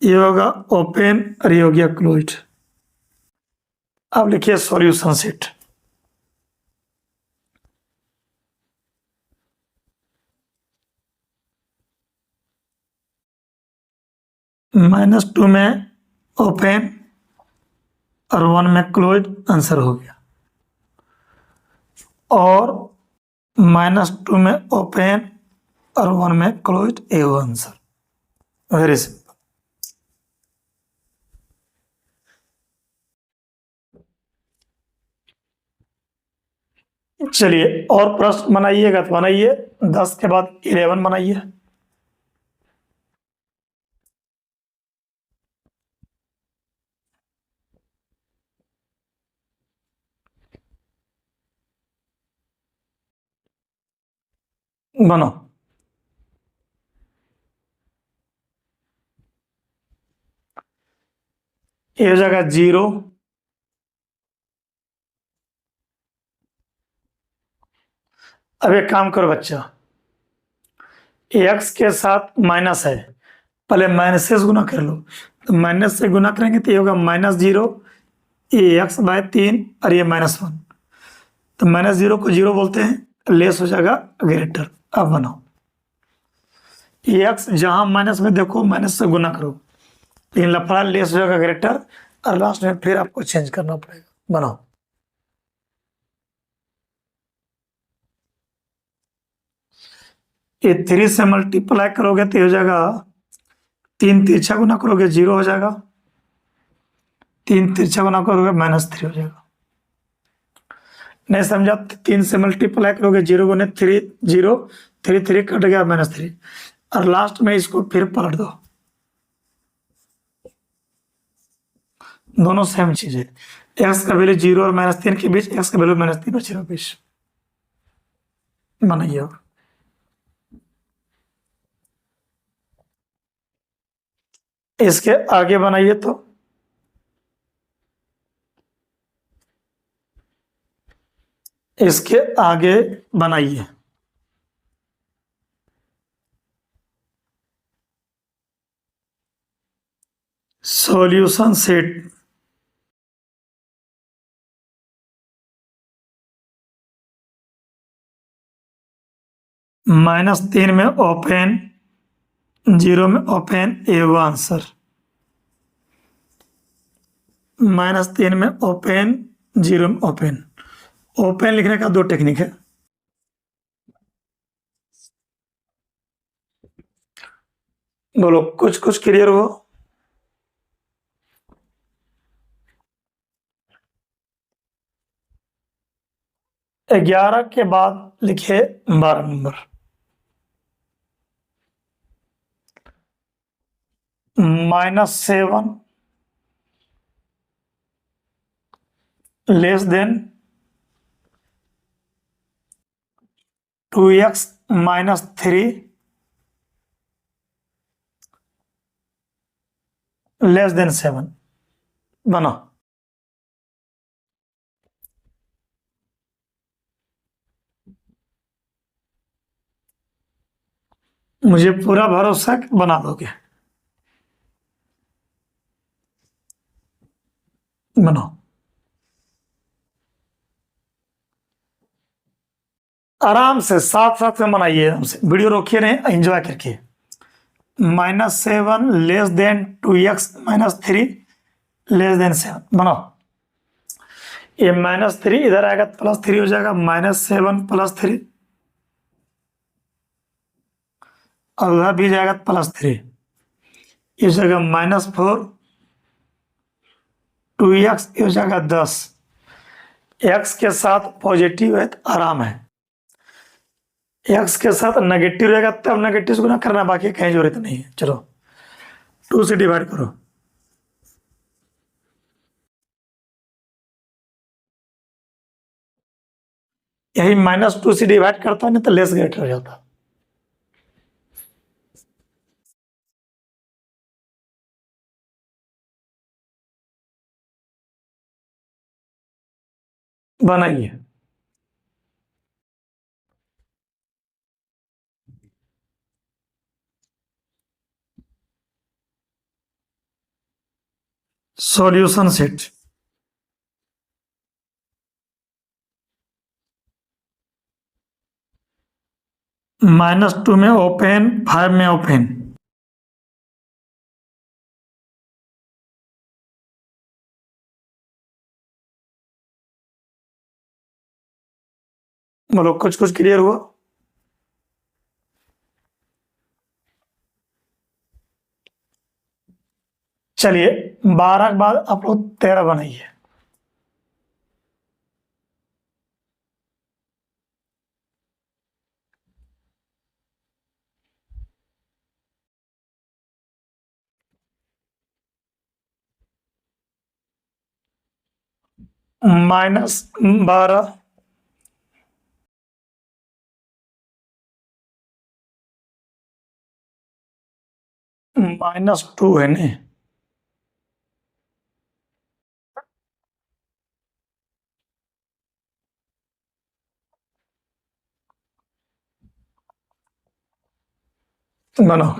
ये होगा ओपन और ये हो गया क्लोज। अब लिखिए सॉल्यूशन सेट। -2 में ओपन और 1 में क्लोज, आंसर हो गया। और -2 में ओपन और 1 में क्लोज, ए हो आंसर। Very simple. चलिए और प्रश्न बनाइएगा तो बनाइए, 10 के बाद 11 बनाइए। बनो, ये हो जाएगा 0। अब एक काम करो बच्चा, एक्स के साथ माइनस है, पहले माइनस से गुना कर लो। तो माइनस से गुना करेंगे तो ये होगा -0, ये x/3 और ये -1। तो -0 को 0 बोलते हैं, लेस हो जाएगा ग्रेटर। अब बनाओ, एक्स जहां माइनस में देखो माइनस से गुना करो, लेकिन लफड़ा लेस हो जाएगा ग्रेटर, और लास्ट में फिर आपको चेंज करना पड़ेगा। बनाओ, ये 3 से मल्टीप्लाई करोगे तो हो जाएगा 3 तिरछा गुना करोगे 0 हो जाएगा, 3 तिरछा गुना करोगे -3 हो जाएगा। नहीं समझा तो 3 से मल्टीप्लाई करोगे 0 गुने 3 0, 3 3 कट गया -3, और लास्ट में इसको फिर पलट दो। दोनों सेम चीज है, एक्स का वैल्यू 0 और -3 के बीच, एक्स का वैल्यू -3 और 0 के बीच। बनाइए अब। इसके आगे बनाइए तो इसके आगे बनाइए। सॉल्यूशन सेट -3 में ओपन, 0 में ओपन, ए वो आंसर। -3 में ओपन, 0 में ओपन। ओपन लिखने का 2 टेक्निक है। बोलो, कुछ कुछ क्लियर हो? 11 के बाद लिखे 12 number. -7 less than 2x -3 less than 7। बना। मुझे पूरा भरोसा है कि बना दोगे। बनाओ, आराम से साथ साथ में बनाइए, आराम से, वीडियो रोकिए नहीं, एंजॉय करके। -7 less than 2x -3 less than 7। बनाओ, ये -3 इधर आएगा तो +3 हो जाएगा, -7 +3, और उधर भी जाएगा तो +3, इस जगह -4, 2x हो जाएगा 10। x के साथ पॉजिटिव है तो आराम है, एक्स के साथ नेगेटिव रहेगा तब नेगेटिव से गुना करना, बाकी कहीं जरूरत नहीं है। चलो 2 से डिवाइड करो। यही -2 से डिवाइड करता नहीं तो लेस ग्रेटर हो जाता। बनाइए। सॉल्यूशन सेट -2 में ओपन, 5 में ओपन। बोलो, कुछ कुछ क्लियर हुआ? चलिए 12 के बाद आप लोग 13 बनाइए। -12 -2 है नहीं, बनाओ।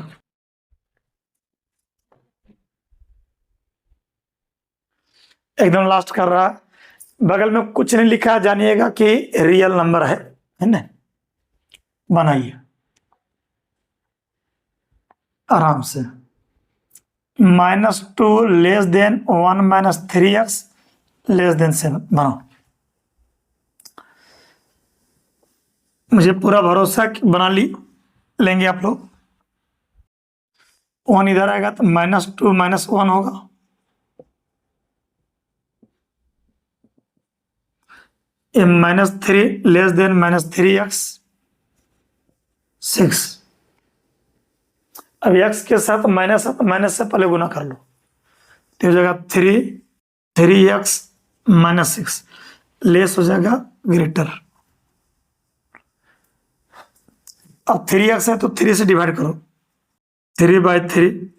एकदम लास्ट कर रहा है, बगल में कुछ नहीं लिखा, जानिएगा कि रियल नंबर है ना। बनाइए आराम से। -2 less then 1 - 3x less than 7 बनाओ। मुझे पूरा भरोसा कि बना लेंगे आप लोग। 1 इधर आएगा तो -2 -1 होगा। ये -3 लेस देन -3x 6। अब x के साथ माइनस है तो माइनस से पहले गुना कर लो, तो हो जाएगा 3x -6 लेस हो जाएगा ग्रेटर। अब 3x है तो 3 से डिवाइड करो, 3/3,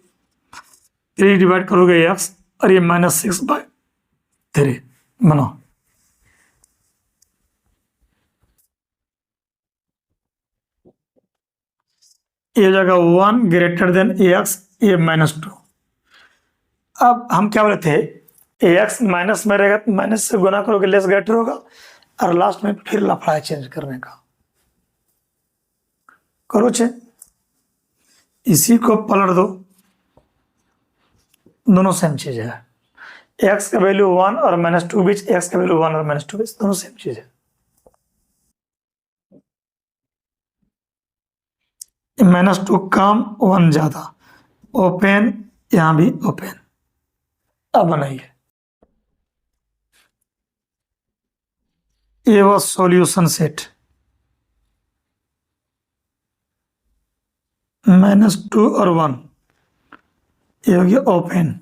3 डिवाइड करोगे x, और ये -6/3 बनाओ। ये हो जाएगा 1 ग्रेटर देन x, ये -2। अब हम क्या बोले थे, एक्स माइनस में रहेगा तो माइनस से गुना करोगे लेस ग्रेटर होगा, और लास्ट में फिर लफड़ा है चेंज करने का। करो चेंज, इसी को पलट दो, दोनों सेम चीज है। एक्स का वैल्यू 1 और -2 बीच, एक्स का वैल्यू 1 और -2 बीच, दोनों सेम चीज है। -2 कम 1 ज्यादा, ओपन, यहां भी ओपन। अब बनाइए, ये वो सॉल्यूशन सेट, -2 और 1, ये हो गया ओपन।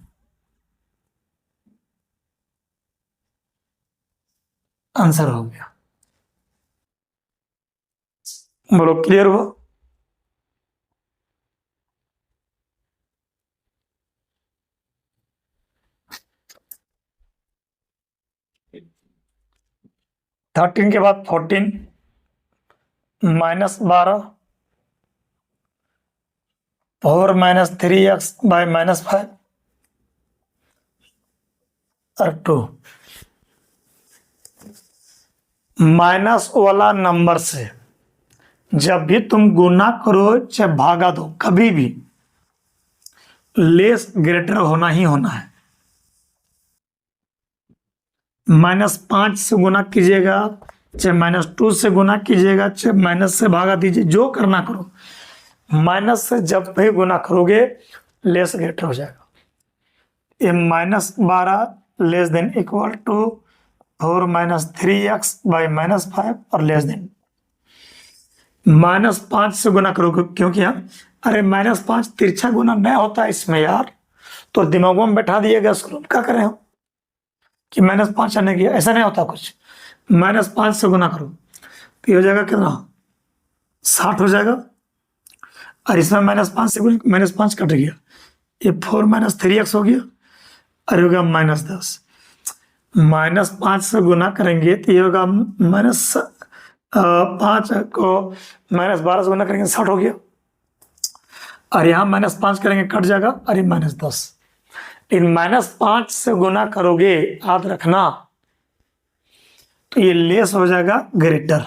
आंसर हो गया। बोलो क्लियर हुआ। 13 के बाद 14 -12 4 -3x बाय -5 और 2। माइनस वाला नंबर से जब भी तुम गुना करो चाहे भागा दो, कभी भी लेस ग्रेटर होना ही होना है। -5 से गुना कीजिएगा, चाहे -2 से गुना कीजिएगा, चाहे माइनस से भागा दीजिए, जो करना करो, माइनस से जब भी गुना करोगे लेस ग्रेटर हो जाएगा। ये -12 less than equal to 4 -3x by -5 और लेस देन। -5 से गुना करोगे, क्योंकि यहाँ अरे -5 तिरछा गुना नहीं होता इसमें यार, तो दिमागों में बैठा दिएगा इसको, क्या करें हम कि -5 आने की, ऐसा नहीं होता कुछ। -5 से गुना करो तो ये हो जाएगा कितना, 60 हो जाएगा, और इसमें -5 से -5 कट गया, ये 4 -3x हो गया, और होगा -10। -5 से गुना करेंगे तो ये होगा -5 को -12 से गुना करेंगे 60 हो गया, और यहाँ -5 करेंगे कट जाएगा, और ये -10। लेकिन -5 से गुना करोगे, याद रखना, तो ये लेस हो जाएगा ग्रेटर,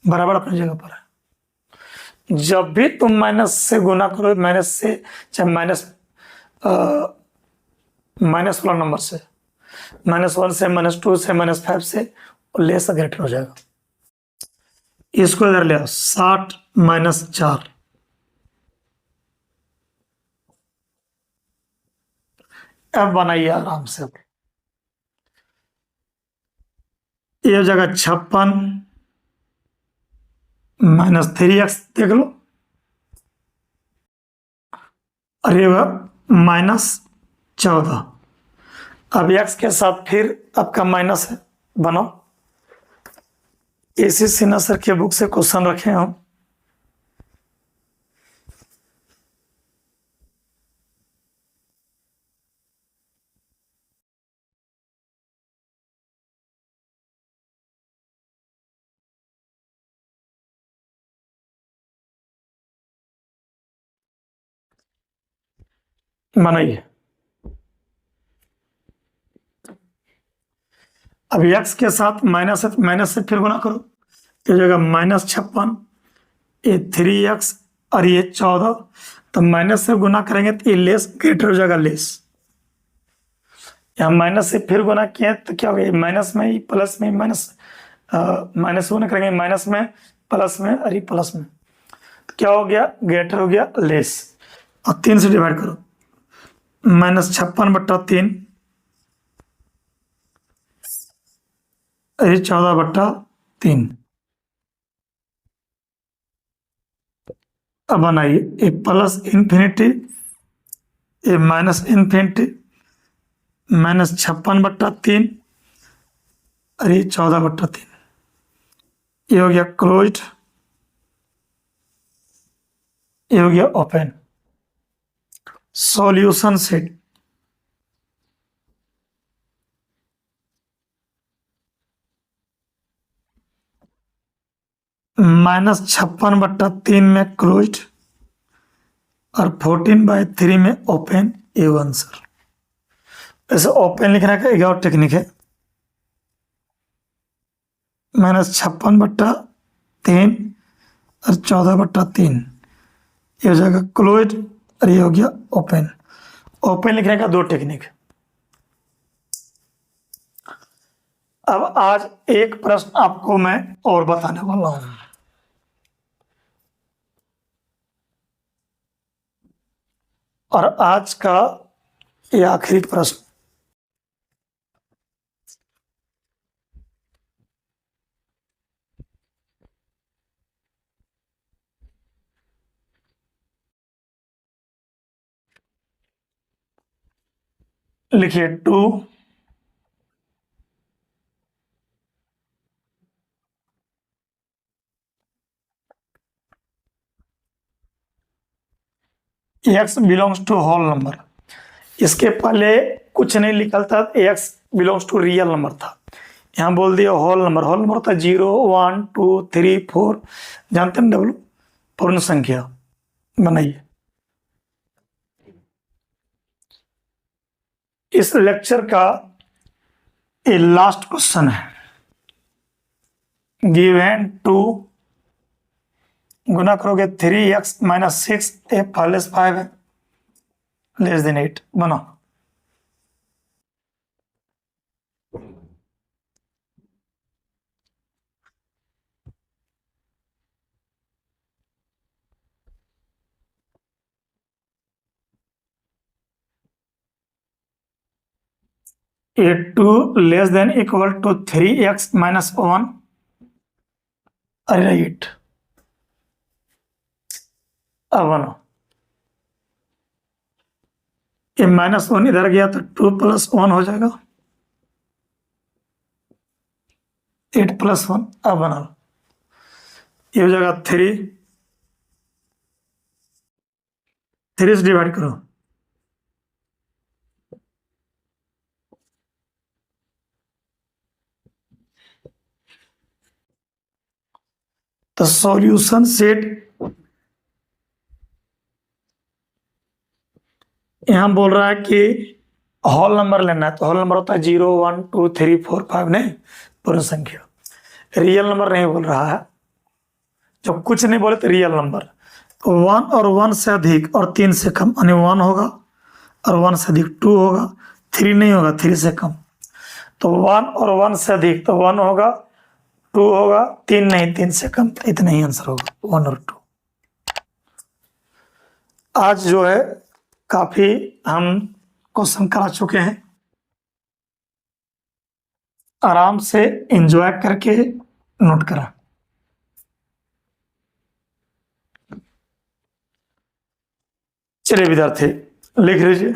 बराबर अपनी जगह पर है। जब भी तुम माइनस से गुना करो, माइनस से चाहे माइनस वाला नंबर से, -1 से, -2 से, -5 से, लेस ग्रेटर हो जाएगा। इसको इधर ले आओ, 60 -4, अब बनाइए आराम से। ये हो जाएगा 56 -3x, देख लो, और ये -14। अब x के साथ फिर आपका माइनस है, बनाओ। एसी सिन्हा सर के बुक से क्वेश्चन रखे हम। बनाइए। अब x के साथ माइनस है तो माइनस से फिर गुना करो, तो हो जाएगा -56, ये 3x और ये 14, तो माइनस से गुना करेंगे तो ये लेस ग्रेटर हो जाएगा लेस। यहाँ माइनस से फिर गुना किए तो क्या हो गया, माइनस में ही प्लस में माइनस, माइनस गुना करेंगे माइनस में प्लस में और ये प्लस में, तो क्या हो गया, ग्रेटर हो गया लेस। और 3 से डिवाइड करो, -56/3 ये 14/3। अब बनाइए, ये प्लस इन्फिनिटी, ये माइनस इन्फिनिटी, -56/3 और ये 14/3, ये हो गया क्लोज्ड, ये हो गया ओपन। सॉल्यूशन सेट, -56/3 में क्लोज्ड और 14/3 में ओपन, ये आंसर। वैसे ओपन लिखने का एक और टेक्निक है, -56/3 और 14/3, ये हो जाएगा क्लोज्ड और ये हो गया ओपन। ओपन लिखने का 2 टेक्निक। अब आज एक प्रश्न आपको मैं और बताने वाला हूं, और आज का ये आखिरी प्रश्न। लिखिए 2 x belongs to whole number. इसके पहले कुछ नहीं लिखा था, x belongs to real number था, यहाँ बोल दिया होल नंबर। होल नंबर होता है 0 1 2 3 4, जानते हैं डब्लू, पूर्ण संख्या। बनाइए। इस लेक्चर का ये लास्ट क्वेश्चन है, गिवन 2 गुना करोगे 3x - 6 ए 5 है, लेस देन 8। बनाओ। A 2 less than equal to 3x - 1, अरे 8। अब बनाओ, ये -1 इधर गया तो 2 + 1 हो जाएगा, 8 + 1। अब बनाओ, ये हो जाएगा 3 से डिवाइड करो, तो सॉल्यूशन सेट यहां बोल रहा है कि होल नंबर लेना है, तो होल नंबर होता है 0 1 2 3 4 5, नहीं पूर्ण संख्या। रियल नंबर नहीं बोल रहा है, जब कुछ नहीं बोले तो रियल नंबर। तो 1 और 1 से अधिक और 3 से कम, यानी 1 होगा, और 1 से अधिक 2 होगा, 3 नहीं होगा, 3 से कम। तो 1 और 1 से अधिक तो 1 होगा, 2 होगा, 3 नहीं, 3 से कम, तो इतना ही आंसर होगा, 1 और 2। आज जो है काफी हम क्वेश्चन करा चुके हैं, आराम से एंजॉय करके नोट करा। चलिए विद्यार्थी लिख लीजिए।